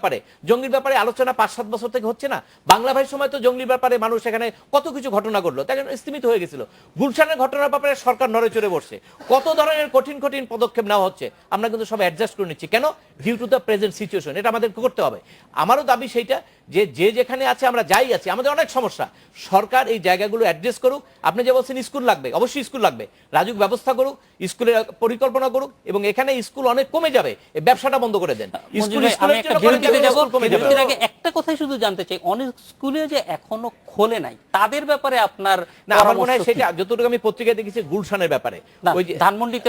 ব্যাপারে আলোচনা 5-7 বছর থেকে হচ্ছে না। বাংলা ভাইয়ের সময় তো জঙ্গির ব্যাপারে মানুষ এখানে কত কিছু ঘটনা ঘটলো, তাই স্থিমিত হয়ে গেছিল। গুলশানের ঘটনার ব্যাপারে সরকার নড়ে চড়ে বসছে, কত ধরনের কঠিন কঠিন পদক্ষেপ নেওয়া হচ্ছে, আমরা কিন্তু সব অ্যাডজাস্ট করে নিচ্ছি। কেন? Due to the present present situation, এটা আমাদের করতে হবে। আমারও দাবি সেইটা যে যে যেখানে আছে আমরা যাই আছি, আমাদের অনেক সমস্যা, সরকার এই জায়গাগুলো অ্যাড্রেস করুক। আপনি যে বলছেন স্কুল লাগবে, অবশ্যই স্কুল লাগবে, রাজুক ব্যবস্থা করুক, স্কুলের পরিকল্পনা করুক, এবং এখানে স্কুল অনেক কমে যাবে, এই ব্যবসাটা বন্ধ করে দেন। মঞ্জুর ভাই, আমি একটা বিরতিতে যাব, বিরতির আগে একটা কথাই শুধু জানতে চাই, অনেক স্কুলে যে এখনো খোলে নাই তাদের ব্যাপারে আপনার না, আমার মনে হয় সেটা যতটুকু আমি পত্রিকায় দেখেছি গুলশানের ব্যাপারে, ওই যে ধানমন্ডিতে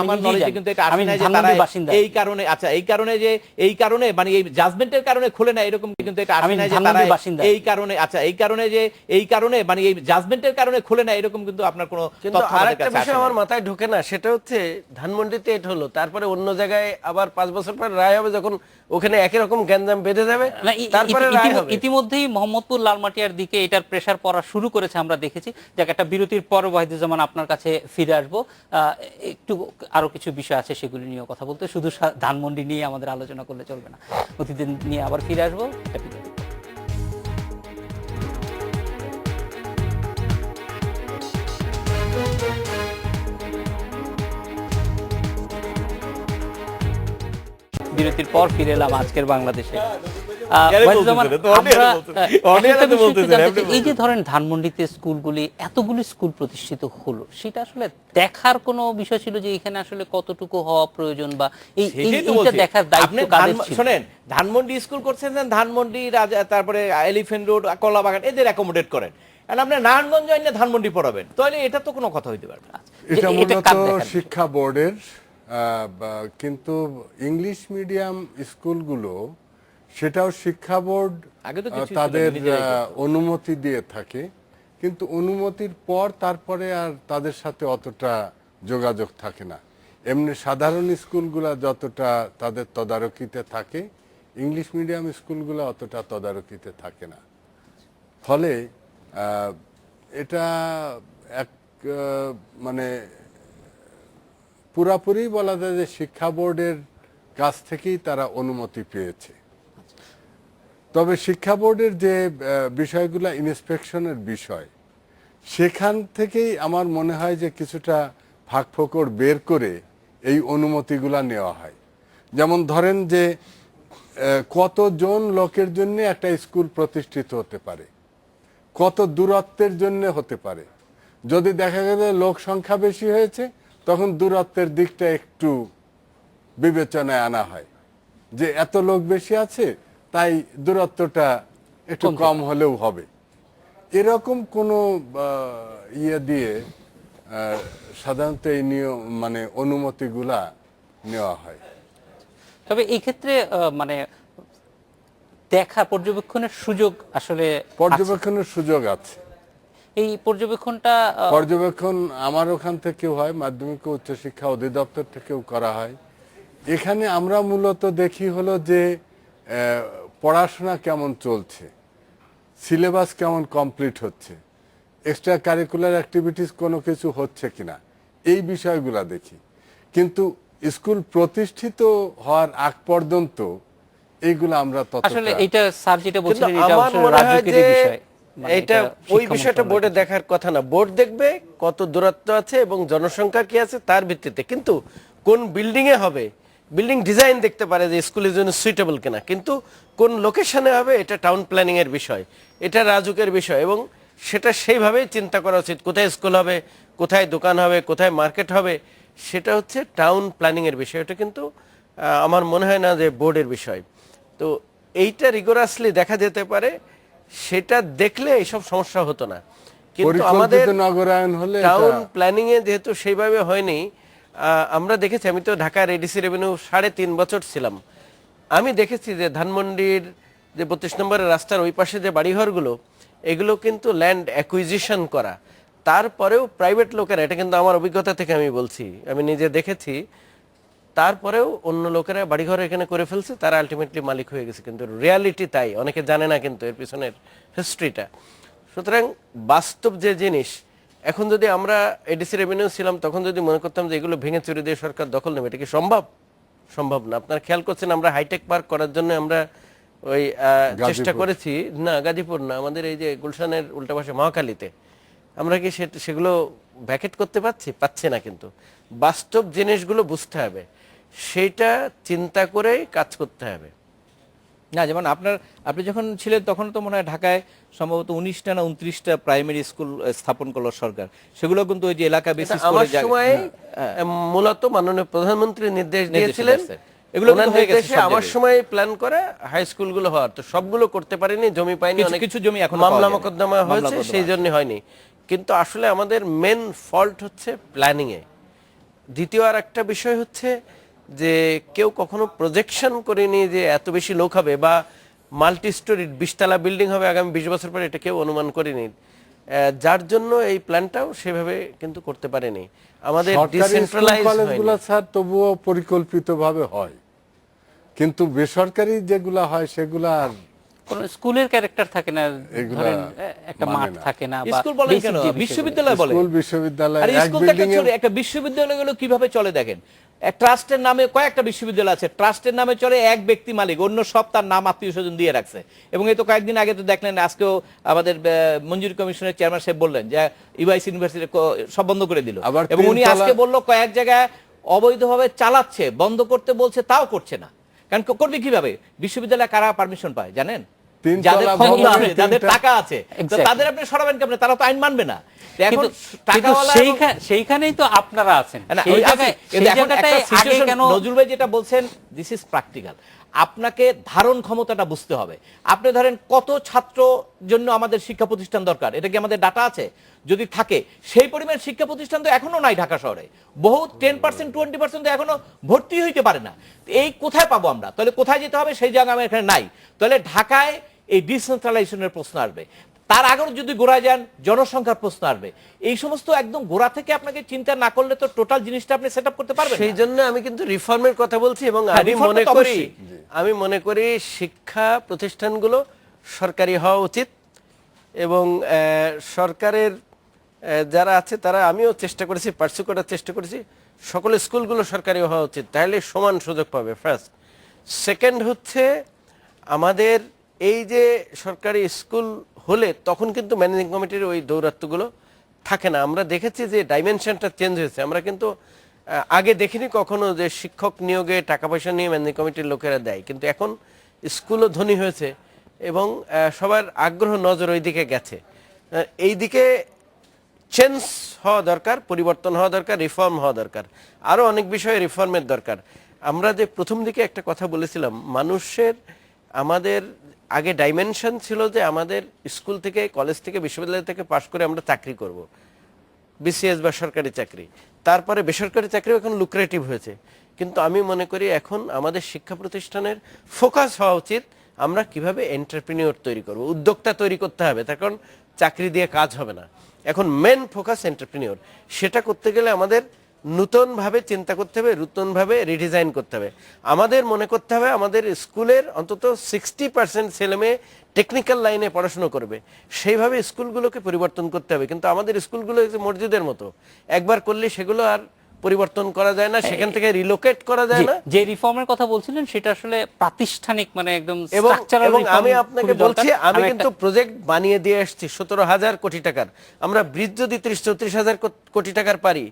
আমার নলেজে কিন্তু এটা আসে না যে তারা এই কারণে, আচ্ছা এই কারণে যে এই কারণে মানে এই জাজমেন্টের কারণে খোলে না এরকম কিন্তু এটা আসে না যে তারা এই কারণে, আচ্ছা এই কারণে যে এই কারণে মানে এই জাজমেন্টের কারণে খোলে না এরকম কিন্তু আপনার কোনো তথ্য আমাদের কাছে আসে না। আমার মাথায় ঢোকে না, সেটা হচ্ছে ধানমন্ডিতে এটা হলো, তারপরে অন্য জায়গায় আবার 5 বছর পর রায় হবে, যখন ওখানে একই রকম গ্যাঞ্জাম বেঁধে যাবে, তারপরে রায় হবে। ইতিমধ্যেই মোহাম্মদপুর লালমাটিয়ার দিকে এটার প্রেসার পড়া শুরু করেছে, আমরা দেখেছি। যাক, একটা বিরতির পর ওয়াহিদুজ্জামান আপনার কাছে ফিরে আসবো, একটু আরো কিছু বিষয় আছে সেগুলি নিয়ে কথা বলতে, শুধু ধানমন্ডি নিয়ে আমাদের আলোচনা করলে চলবে না। প্রতিদিন নিয়ে আবার ফিরে আসবো, একটা বিরতি। বিরতির পর ফিরে এলাম আজকের বাংলাদেশে। এই যে ধরেন ধানমন্ডিতে স্কুলগুলি, এতগুলি স্কুল প্রতিষ্ঠিত হলো, সেটা আসলে দেখার কোনো বিষয় ছিল যে এখানে আসলে কতটুকু হওয়া প্রয়োজন, বা এইটা দেখার দায়িত্ব কাদের ছিল? শোনেন, ধানমন্ডি স্কুল করছেন, ধানমন্ডি তারপরে এলিফ্যান্ট রোড, কলাবাগান, এদের অ্যাকোমোডেট করেন, আপনি নারায়ণগঞ্জ ধানমন্ডি পড়াবেন, তাহলে এটা তো কোনো কথা হইতে পারে না। এটা মূলত শিক্ষা বোর্ডের, কিন্তু ইংলিশ মিডিয়াম স্কুলগুলো সেটাও শিক্ষা বোর্ড তাদের অনুমতি দিয়ে থাকে, কিন্তু অনুমতির পর তারপরে আর তাদের সাথে অতটা যোগাযোগ থাকে না। এমনি সাধারণ স্কুলগুলা যতটা তাদের তদারকিতে থাকে, ইংলিশ মিডিয়াম স্কুলগুলো অতটা তদারকিতে থাকে না। ফলে এটা এক মানে পুরাপুরি বলা যায় যে শিক্ষা বোর্ডের কাছ থেকেই তারা অনুমতি পেয়েছে। তবে শিক্ষা বোর্ডের যে বিষয়গুলো ইন্সপেকশনের বিষয়, সেখান থেকেই আমার মনে হয় যে কিছুটা ফাঁকফোকর বের করে এই অনুমতিগুলা নেওয়া হয়। যেমন ধরেন যে কতজন লোকের জন্য একটা স্কুল প্রতিষ্ঠিত হতে পারে, কত দূরত্বের জন্য হতে পারে। যদি দেখা গেল লোক সংখ্যা বেশি হয়েছে, তখন দূরত্বের দিকটা একটু বিবেচনায় আনা হয়, যে এত লোক বেশি আছে তাই দূরত্বটা একটু কম হলেও হবে। এরকম কোনো ইয়ে দিয়ে সাধারণত এই নিয়ম মানে অনুমতিগুলা নেওয়া হয়। তবে এই ক্ষেত্রে মানে দেখা পর্যবেক্ষণের সুযোগ আসলে পর্যবেক্ষণের সুযোগ আছে। এই পর্যবেক্ষণ আমার ওখান থেকেও হয়, মাধ্যমিক ও উচ্চশিক্ষা অধিদপ্তর থেকেও করা হয়। এখানে আমরা মূলত দেখি হলো যে পড়াশোনা কেমন চলছে, সিলেবাস কেমন কমপ্লিট হচ্ছে, এক্সট্রা কারিকুলার অ্যাক্টিভিটিস কোনো কিছু হচ্ছে কিনা, এই বিষয়গুলা দেখি। কিন্তু স্কুল প্রতিষ্ঠিত হওয়ার আগ পর্যন্ত এইগুলো আমরা আসলে এটা স্যার যেটা বলছিলেন, এটা আমার মনে হয় যে বিষয়, এটা ওই বিষয়টা বোর্ডে দেখার কথা না। বোর্ড দেখবে কত দূরত্ব আছে এবং জনসংখ্যা কি আছে তার ভিত্তিতে, কিন্তু কোন বিল্ডিং এ হবে, বিল্ডিং ডিজাইন দেখতে পারে যে স্কুলের জন্য সুইটেবল কিনা, কিন্তু কোন লোকেশনে হবে এটা টাউন প্ল্যানিং এর বিষয়, এটা রাজুকের বিষয়, এবং সেটা সেইভাবেই চিন্তা করা উচিত। কোথায় স্কুল হবে, কোথায় দোকান হবে, কোথায় মার্কেট হবে, সেটা হচ্ছে টাউন প্ল্যানিং এর বিষয়। এটা কিন্তু আমার মনে হয় না যে বোর্ডের বিষয়। তো এইটা রিগোরাসলি দেখা যেতে পারে, সেটা দেখলে এইসব সমস্যা হতো না। কিন্তু আমাদের নগরায়ন হলে টাউন প্ল্যানিং এ যেহেতু সেইভাবে হয়নি, আমরা দেখেছি, আমি তো ঢাকার এডিসি রেভিনিউ 3.5 বছর ছিলাম, আমি দেখেছি যে ধানমন্ডির যে 32 নম্বরের রাস্তার ওই পাশে যে বাড়িঘরগুলো, এগুলো কিন্তু ল্যান্ড অ্যাকুইজিশন করা, তারপরেও প্রাইভেট লোকেরা, এটা কিন্তু আমার অভিজ্ঞতা থেকে আমি বলছি, আমি নিজে দেখেছি, তারপরেও অন্য লোকেরা বাড়িঘর এখানে করে ফেলছে, তারা আলটিমেটলি মালিক হয়ে গেছে। কিন্তু রিয়ালিটি তাই, অনেকে জানে না কিন্তু এর পিছনের হিস্ট্রিটা। সুতরাং বাস্তব যে জিনিস, এখন যদি আমরা এডিসি রেভিনিউ ছিলাম, তখন যদি মনে করতাম যে এগুলো ভেঙে চুরি দিয়ে সরকার দখল নেবে, এটা কি সম্ভব? সম্ভব না। আপনারা খেয়াল করছেন, আমরা হাইটেক পার্ক করার জন্য আমরা ওই চেষ্টা করেছি, না গাজীপুর না, আমাদের এই যে গুলশানের উল্টা পাশে মহাখালীতে, আমরা কি সেগুলো ভ্যাকেট করতে পারছি না। কিন্তু বাস্তব জিনিসগুলো বুঝতে হবে। সেইটা চিন্তা করেই কাজ করতে হবে। না, যেমন আপনি যখন ছিলেন তখন তো মনে হয় ঢাকায় সম্ভবত 19টা না 29টা প্রাইমারি স্কুল স্থাপন করলো সরকার, সেগুলো কিন্তু ওই যে এলাকা বেসিস করে আমার সময় মূলত মাননীয় প্রধানমন্ত্রী নির্দেশ দিয়েছিলেন, এগুলো কিন্তু ওনার হয়ে গেছে নির্দেশে সব আমার জায়গায়। সময় প্ল্যান করে হাই স্কুলগুলো হওয়ার, তো সবগুলো করতে পারিনি, জমি পাইনি, কিছু অনেক কিছু জমি এখনো মামলা পাওয়া যায়নি। মোকদ্দমা মামলা হয়েছে, মোকদ্দমা সেই আছে। জন্য হয়নি। কিন্তু আসলে আমাদের মেন ফল্ট হচ্ছে প্ল্যানিং এ। দ্বিতীয় আর একটা বিষয় হচ্ছে যে কেউ কখনো প্রজেকশন করেনি যে এত বেশি লোক হবে বা মাল্টি স্টোরি 20 তলা বিল্ডিং হবে আগামী 20 বছর পরে, এটা কেউ অনুমান করেনি। যার জন্য এই প্ল্যানটাও সেভাবে কিন্তু করতে পারেনি। আমাদের সরকারি স্কুল ডিসেন্ট্রালাইজ কলেজগুলো স্যার তবুও পরিকল্পিতভাবে হয়, কিন্তু বেসরকারি যেগুলা হয় সেগুলা আর কোন স্কুলের ক্যারেক্টার থাকে না, এগুলা ধরেন একটা মানে মাঠ না। থাকে না, বা স্কুল বলেন basic কেন, যে বিষয়গুলো। বিশ্ববিদ্যালয় বলেন। স্কুল বিশ্ববিদ্যালয় আর এক স্কুল থেকে বিল্ডিং এ একটা বিশ্ববিদ্যালয়গুলো কিভাবে চলে দেখেন, ট্রাস্টের নামে কয়েকটা বিশ্ববিদ্যালয় আছে, ট্রাস্টের নামে চলে, এক ব্যক্তি মালিক, অন্য সব তার নাম আত্মীয় স্বজন দিয়ে রাখছে। এবং এই তো কয়েকদিন আগে তো দেখলেন, আজকেও আমাদের মঞ্জুরি কমিশনের চেয়ারম্যান সাহেব বললেন যে ইউআইসি ইউনিভার্সিটি সব বন্ধ করে দিল। আবার এবং উনি তিনতলা- আজকে বলল কয়েক জায়গায় অবৈধভাবে চালাচ্ছে, বন্ধ করতে বলছে, তাও করছে না। কারণ করবে কিভাবে? বিশ্ববিদ্যালয়ে কারা পারমিশন পায় জানেন? তিনতলা যাদের ক্ষমতা ভবনে আছে, যাদের তিনটা- টাকা আছে, তো Exactly. তাদের আপনি সরাবেন কেমনে? তারা তো আইন মানবে না। তো এখন কিন্তু টাকাওয়ালা এবং- সেইখানেই তো আপনারা আছেন। না, সেই ওই আছে, জায়গায় কিন্তু এখন একটা আগে situation, কেন নজরুল ভাই যেটা বলছেন, দিস ইজ প্র্যাকটিক্যাল। আপনাকে ধারণ ক্ষমতাটা বুঝতে হবে। আপনি ধরেন কত ছাত্র জন্য আমাদের শিক্ষা প্রতিষ্ঠান দরকার, এটা কি আমাদের ডাটা আছে? যদি থাকে, সেই পরিমাণ শিক্ষা প্রতিষ্ঠান তো এখনো নাই ঢাকা শহরে। বহু 10% 20% এখনো ভর্তি হইতে পারে না। এই কোথায় পাবো আমরা? তাহলে কোথায় যেতে হবে? সেই জায়গা আমার এখানে নাই। তাহলে ঢাকায় এই ডিসেন্ট্রালাইজেশনের প্রশ্ন আসবে। তার আগেও যদি গোড়ায় যান, জনসংখ্যার প্রশ্ন আসবে। এই সমস্ত একদম গোড়া থেকে আপনাকে চিন্তা না করলে তো টোটাল জিনিসটা আপনি সেট আপ করতে পারবেন না। সেই জন্য আমি কিন্তু রিফর্মের কথা বলছি, এবং হ্যাঁ, আমি reform মনে তো করি অবশ্যই। শিক্ষা প্রতিষ্ঠানগুলো সরকারি হওয়া উচিত। এবং সরকারের যারা আছে তারা, আমিও চেষ্টা করেছি, পার্সু করার চেষ্টা করেছি, সকল স্কুলগুলো সরকারি হওয়া উচিত, তাহলে সমান সুযোগ পাবে। ফার্স্ট। সেকেন্ড হচ্ছে আমাদের এই যে সরকারি স্কুল হলে তখন কিন্তু ম্যানেজিং কমিটির ওই দৌরাত্ম্যগুলো থাকে না। আমরা দেখেছি যে ডাইমেনশনটা চেঞ্জ হয়েছে। আমরা কিন্তু আগে দেখিনি কখনো যে শিক্ষক নিয়োগে টাকা পয়সা নিয়ে ম্যানেজিং কমিটির লোকেরা দেয়, কিন্তু এখন স্কুলও ধনী হয়েছে এবং সবার আগ্রহ নজর ওই দিকে গেছে। এই দিকে চেঞ্জ হওয়া দরকার, পরিবর্তন হওয়া দরকার, রিফর্ম হওয়া দরকার। আরও অনেক বিষয়ে রিফর্মের দরকার। আমরা যে প্রথম দিকে একটা কথা বলেছিলাম, মানুষের আমাদের আগে ডাইমেনশন ছিল যে আমাদের স্কুল থেকে, কলেজ থেকে, বিশ্ববিদ্যালয় থেকে পাশ করে আমরা চাকরি করব, বিসিএস বা সরকারি চাকরি। তারপরে বেসরকারি চাকরিও এখন লুক্রেটিভ হয়েছে। কিন্তু আমি মনে করি এখন আমাদের শিক্ষা প্রতিষ্ঠানের ফোকাস হওয়া উচিত আমরা কিভাবে এন্টারপ্রেনিউর তৈরি করব, উদ্যোক্তা তৈরি করতে হবে। তার কারণ চাকরি দিয়ে কাজ হবে না, এখন মেন ফোকাস এন্টারপ্রেনিউর। সেটা করতে গেলে আমাদের নূতনভাবে চিন্তা করতে হবে, নূতনভাবে রিডিজাইন করতে হবে। আমাদের মনে করতে হবে আমাদের স্কুলের অন্তত 60% ছেলেমেয়ে টেকনিক্যাল লাইনে পড়াশোনা করবে, সেইভাবে স্কুলগুলোকে পরিবর্তন করতে হবে। কিন্তু আমাদের স্কুলগুলো মসজিদের মতো, একবার করলে সেগুলো আর পরিবর্তন করা যায় না, সেখান থেকে রিলোকেট করা যায় না। যে রিফর্মের কথা বলছিলেন সেটা আসলে প্রাতিষ্ঠানিক, মানে একদম এবং স্ট্রাকচারাল এবং রিফর্ম। আমি আপনাকে বলছি, আমি কিন্তু প্রজেক্ট বানিয়ে দিয়ে আসছি 17,000 কোটি টাকার। আমরা ব্রিজ যদি 30-34,000 কোটি টাকার পারি,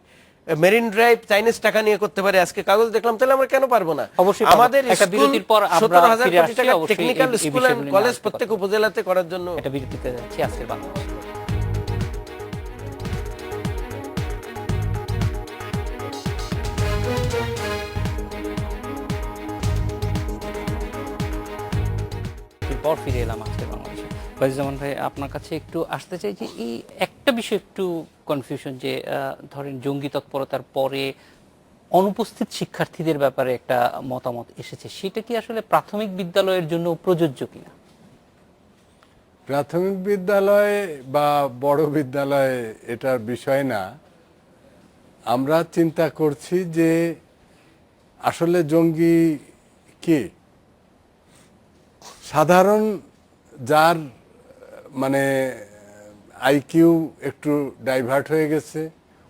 মেরিন ড্রাইভ চাইনিজ টাকা নিয়ে করতে পারি, আজকে কাগজ দেখলাম, তাহলে আমরা কেন পারবো না? অবশ্যই পারবো। আমাদের একটা স্কুল বিরতির পর আমরা 17,000 ফিরে কোটি আসছি, টাকা অবশ্যই টেকনিক্যাল এই স্কুল বিষয়গুলো এন্ড নিয়ে কলেজ আলোচনা প্রত্যেক করবো। উপজেলাতে করার জন্য। এটা বিরতিতে যাচ্ছি আজকের বাংলাদেশ। পর ফিরে এলাম আজকের বাংলাদেশে। ফয়জুজ্জামান ভাই, আপনার কাছে একটু আসতে চাই যে এই একটা বিষয় একটু কনফিউশন, যে ধরেন জঙ্গি তৎপরতার পরে অনুপস্থিত শিক্ষার্থীদের ব্যাপারে একটা মতামত এসেছে, সেটা কি আসলে প্রাথমিক বিদ্যালয়ের জন্য প্রযোজ্য কিনা? প্রাথমিক বিদ্যালয় বা বড় বিদ্যালয় এটার বিষয় না। আমরা চিন্তা করছি যে আসলে জঙ্গি কে? সাধারণ যার মানে আইকিউ একটু ডাইভার্ট হয়ে গেছে,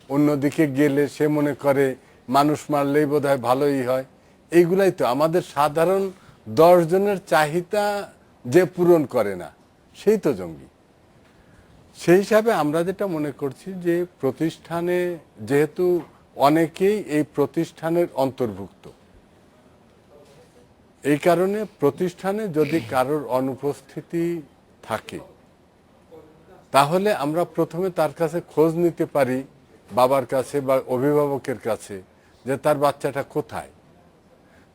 অন্যদিকে গেলে সে মনে করে মানুষ মারলেই বোধহয় ভালোই হয়, এইগুলাই তো আমাদের সাধারণ 10 জনের চাহিদা যে পূরণ করে না, সেই তো জঙ্গি। সেই হিসাবে আমরা যেটা মনে করছি যে প্রতিষ্ঠানে যেহেতু অনেকেই এই প্রতিষ্ঠানের অন্তর্ভুক্ত, এই কারণে প্রতিষ্ঠানে যদি কারোর অনুপস্থিতি থাকে তাহলে আমরা প্রথমে তার কাছে খোঁজ নিতে পারি, বাবার কাছে বা অভিভাবকের কাছে, যে তার বাচ্চাটা কোথায়।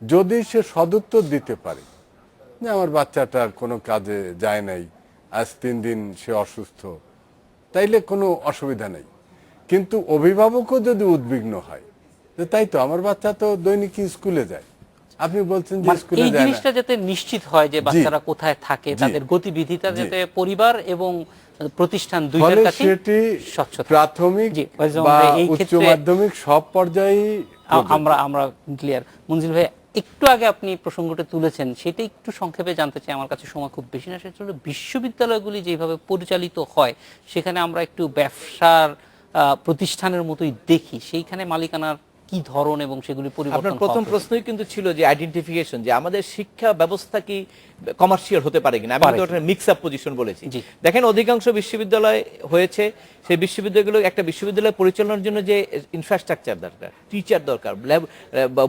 যদি সে সদুত্তর দিতে পারে যে আমার বাচ্চাটা কোনো কাজে যায় নাই, আজ 3 দিন সে অসুস্থ, তাইলে কোনো অসুবিধা নেই। কিন্তু অভিভাবকও যদি উদ্বিগ্ন হয় যে তাই তো আমার বাচ্চা তো দৈনিক স্কুলে যায়, আপনি বলছেন যে মানে স্কুলে এই যায় না, জিনিসটা যাতে নিশ্চিত হয় যে বাচ্চারা কোথায় থাকে, জি। তাদের গতিবিধিটা জি। যাতে পরিবার এবং প্রতিষ্ঠান দুইটার ফলে কাছে সেটি স্বচ্ছ থাকে। প্রাথমিক জি, ওয়াইজ বা আমরা এই উচ্চ ক্ষেত্রে মাধ্যমিক সব পর্যায়েই আমরা ক্লিয়ার। মঞ্জিল ভাই, একটু আগে আপনি প্রসঙ্গটা তুলেছেন, সেটা একটু সংক্ষেপে জানতে চাই, আমার কাছে সময় খুব বেশি না। সেটা হলো বিশ্ববিদ্যালয়গুলি যেভাবে পরিচালিত হয় সেখানে আমরা একটু ব্যবসার প্রতিষ্ঠানের মতোই দেখি, সেইখানে মালিকানার কি ধরন এবং সেগুলি পরিবর্তন আপনার প্রথম হওয়া প্রশ্নই কিন্তু ছিল যে আইডেন্টিফিকেশন, যে আমাদের শিক্ষা ব্যবস্থা কি কমার্শিয়াল হতে পারে কিনা। আমি পারে। কিন্তু ওটা মিক্স আপ পজিশন বলেছি। জি। দেখেন, অধিকাংশ বিশ্ববিদ্যালয় হয়েছে, সেই বিশ্ববিদ্যালয়গুলো একটা বিশ্ববিদ্যালয় পরিচালনার জন্য যে ইনফ্রাস্ট্রাকচার দরকার, টিচার দরকার, ল্যাব,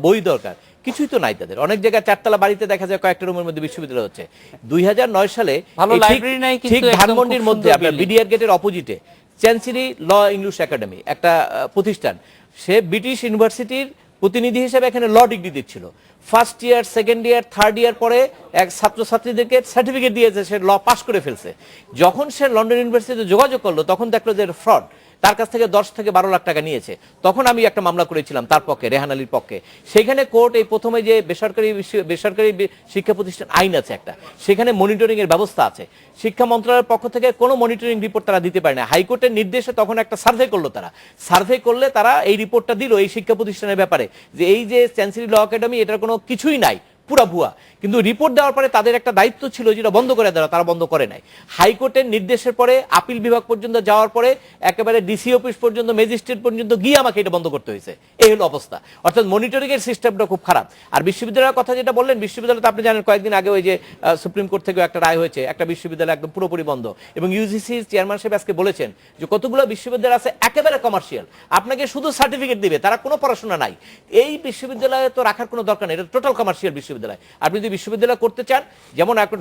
বই দরকার, কিছুই তো নাই তাদের। অনেক জায়গায় 4 তলা বাড়িতে দেখা যায় কয়েকটা রুমের মধ্যে বিশ্ববিদ্যালয় হচ্ছে। 2009 সালে ভালো এই ঠিক- লাইব্রেরি নাই, কিন্তু ঠিক একদম ধানমন্ডির খুব মধ্যে সুন্দর আপনার building। বিডিআর গেটের অপোজিটে চ্যান্সেরি ল ইংলিশ একাডেমি, একটা প্রতিষ্ঠান, সে ব্রিটিশ ইউনিভার্সিটির প্রতিনিধি হিসেবে এখানে ল ডিগ্রি দিচ্ছিল। First year, second year, third year পরে এক ছাত্রছাত্রীদেরকে সার্টিফিকেট দিয়েছে, সে ল পাস করে ফেলছে। যখন সে লন্ডন ইউনিভার্সিটিতে যোগাযোগ করলো তখন দেখলো যে ফ্রড, তার কাছ থেকে 10 থেকে 12 লাখ টাকা নিয়েছে। তখন আমি একটা মামলা করেছিলাম তার পক্ষে, রেহান আলীর পক্ষে। সেখানে কোর্ট এই প্রথমে যে বেসরকারি শিক্ষা প্রতিষ্ঠান আইন আছে একটা, সেখানে মনিটরিং এর ব্যবস্থা আছে। শিক্ষা মন্ত্রণালয়ের পক্ষ থেকে কোনো মনিটরিং রিপোর্ট তারা দিতে পারে না। হাইকোর্টের নির্দেশে তখন একটা সার্ভে করলো তারা। সার্ভে করলে তারা এই রিপোর্টটা দিল এই শিক্ষা প্রতিষ্ঠানের ব্যাপারে, যে এই যে চ্যান্সেরি ল একাডেমি, এটার কোনো কিছুই নাই, পুরা ভুয়া। কিন্তু রিপোর্ট দেওয়ার পরে তাদের একটা দায়িত্ব ছিল যেটা বন্ধ করে দেওয়া, তারা বন্ধ করে নাই। হাইকোর্টের নির্দেশের পরে আপিল বিভাগ পর্যন্ত যাওয়ার পরে একেবারে ডিসি অফিস পর্যন্ত, ম্যাজিস্ট্রেট পর্যন্ত গিয়ে আমাকে এটা বন্ধ করতে হয়েছে। এই হলো অবস্থা। অর্থাৎ মনিটরিং এর সিস্টেমটা খুব খারাপ। আর বিশ্ববিদ্যালয়ের কথা যেটা বললেন, বিশ্ববিদ্যালয় তো আপনি জানেন কয়েকদিন আগে ওই যে সুপ্রিম কোর্ট থেকে একটা রায় হয়েছে, একটা বিশ্ববিদ্যালয় একদম পুরোপুরি বন্ধ। এবং ইউজিসির চেয়ারম্যান সাহেব আজকে বলেছেন যে কতগুলো বিশ্ববিদ্যালয় আছে একেবারে কমার্শিয়াল, আপনাকে শুধু সার্টিফিকেট দিবে, তারা কোনো পড়াশোনা নাই। এই বিশ্ববিদ্যালয়ে তো রাখার কোনো দরকার নেই, এটা টোটাল কমার্শিয়াল বিশ্ববিদ্যালয়। আপনি যদি বিশ্ববিদ্যালয় করতে চান, যেমন একটা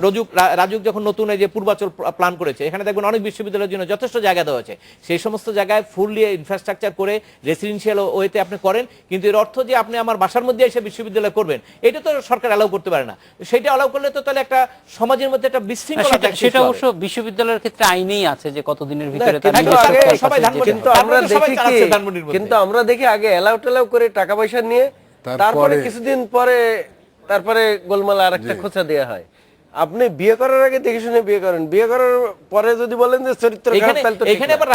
রাজুক যখন নতুন এই যে পূর্বাচল প্ল্যান করেছে, এখানে দেখবেন অনেক বিশ্ববিদ্যালয়ের জন্য যথেষ্ট জায়গা দেওয়া আছে। সেই সমস্ত জায়গায় ফুললি ইনফ্রাস্ট্রাকচার করে রেসিডেন্সিয়াল ওয়েতে আপনি করেন, কিন্তু এর অর্থ যে আপনি আমার বাসার মধ্যে এসে বিশ্ববিদ্যালয় করবেন, এটা তো সরকার অ্যালাউ করতে পারে না। সেটা অ্যালাউ করলে তো তাহলে একটা সমাজের মধ্যে একটা বিশৃঙ্খলা সেটা সৃষ্টি হবে। অবশ্য বিশ্ববিদ্যালয়ের ক্ষেত্রে আইনেই আছে যে কতদিনের ভিতরে তার কিন্তু নিজস্ব আগে ক্যাম্পাসে সবাই যেতে ধানমন্ডি- হবে। কিন্তু আমরা তারপরে সবাই দেখি চালাচ্ছে কি, ধানমন্ডির মধ্যে। কিন্তু আমরা দেখি আগে এলাও টেলাও করে টাকা পয়সা নিয়ে তারপরে কিছুদিন তারপরে গোলমাল আর একটা খোঁচা দেওয়া হয়। আপনি বিয়ে করার আগে দেখে শুনে বিয়ে করেন, বিয়ে করার পরে যদি বলেন যে চরিত্র খারাপ, তাহলে তো ঠিক এখানে না। আবার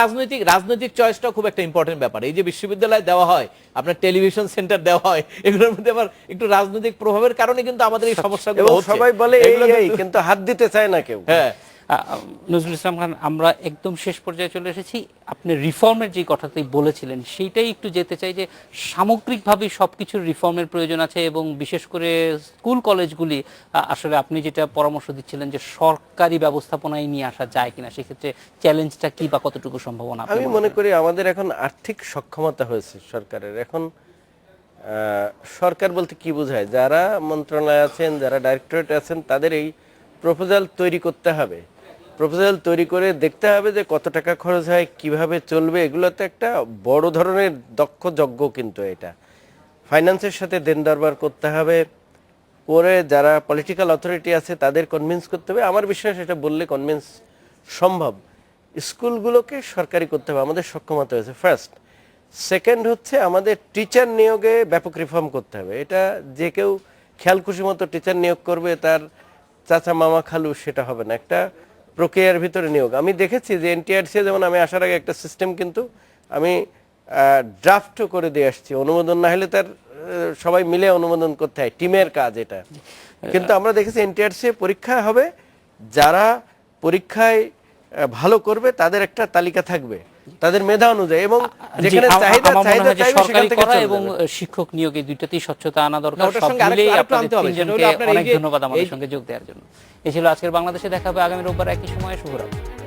রাজনৈতিক চয়েসটা খুব একটা ইম্পর্টেন্ট ব্যাপার। এই যে বিশ্ববিদ্যালয় দেওয়া হয়, আপনার টেলিভিশন সেন্টার দেওয়া হয়, এগুলোর মধ্যে আবার একটু রাজনৈতিক প্রভাবের কারণে কিন্তু আমাদের এই সমস্যাগুলো এবং হচ্ছে। সবাই বলে এগুলো এই কিন্তু হাত দিতে চায় না কেউ। হ্যাঁ, নজরুল ইসলাম খান, আমরা একদম শেষ পর্যায়ে চলে এসেছি। আপনি রিফর্মের যে কথাটাই বলেছিলেন সেইটাই একটু যেতে চাই, যে সামগ্রিকভাবে সবকিছুর রিফর্মের প্রয়োজন আছে এবং বিশেষ করে স্কুল কলেজগুলি আসলে আপনি যেটা পরামর্শ দিচ্ছিলেন যে সরকারি ব্যবস্থাপনায় নিয়ে আসা যায় কিনা, সেক্ষেত্রে চ্যালেঞ্জটা কি বা কতটুকু সম্ভাবনা? আমি মনে করি আমাদের এখন আর্থিক সক্ষমতা হয়েছে সরকারের। এখন সরকার বলতে কি বোঝায়, যারা মন্ত্রণালয়ে আছেন, যারা ডাইরেক্টরেট আছেন, তাদের এই প্রপোজাল তৈরি করতে হবে। প্রপোজাল তৈরি করে দেখতে হবে যে কত টাকা খরচ হয়, কিভাবে চলবে। এগুলোতে একটা বড় ধরনের দক্ষ যজ্ঞ, কিন্তু এটা ফাইন্যান্সের সাথে দেন দরবার করতে হবে, করে যারা পলিটিক্যাল অথরিটি আছে তাদের কনভিন্স করতে হবে। আমার বিশ্বাস এটা বললে কনভিন্স সম্ভব। স্কুলগুলোকে সরকারি করতে হবে, আমাদের সক্ষমতা হয়েছে ফার্স্ট। সেকেন্ড হচ্ছে আমাদের টিচার নিয়োগে ব্যাপক রিফর্ম করতে হবে। এটা যে কেউ খেয়াল খুশি মতো টিচার নিয়োগ করবে, তার চাচা মামা খালু, সেটা হবে না। একটা প্রক্রিয়ার ভিতরে নিয়োগ। আমি দেখেছি যে এনটিআরসি, যেমন আমি আসার আগে একটা সিস্টেম কিন্তু আমি ড্রাফটও করে দিয়ে আসছি, অনুমোদন না হলে তার সবাই মিলে অনুমোদন করতে হয়, টিমের কাজ এটা। কিন্তু আমরা দেখেছি এনটিআরসি পরীক্ষা হবে, যারা পরীক্ষায় ভালো করবে তাদের একটা তালিকা থাকবে তাদের মেধা অনুযায়ী, এবং যেখানে চাহিদা সরকারি করা এবং শিক্ষক নিয়োগে দুইটাতেই স্বচ্ছতা আনা দরকার। সব মিলিয়ে আপনাদের তিনজনকে অনেক ধন্যবাদ আমাদের সঙ্গে যোগ দেওয়ার জন্য। এই ছিল আজকের বাংলাদেশে দেখা হবে আগামী রোববার একই সময়ে। শুভরাত্রি।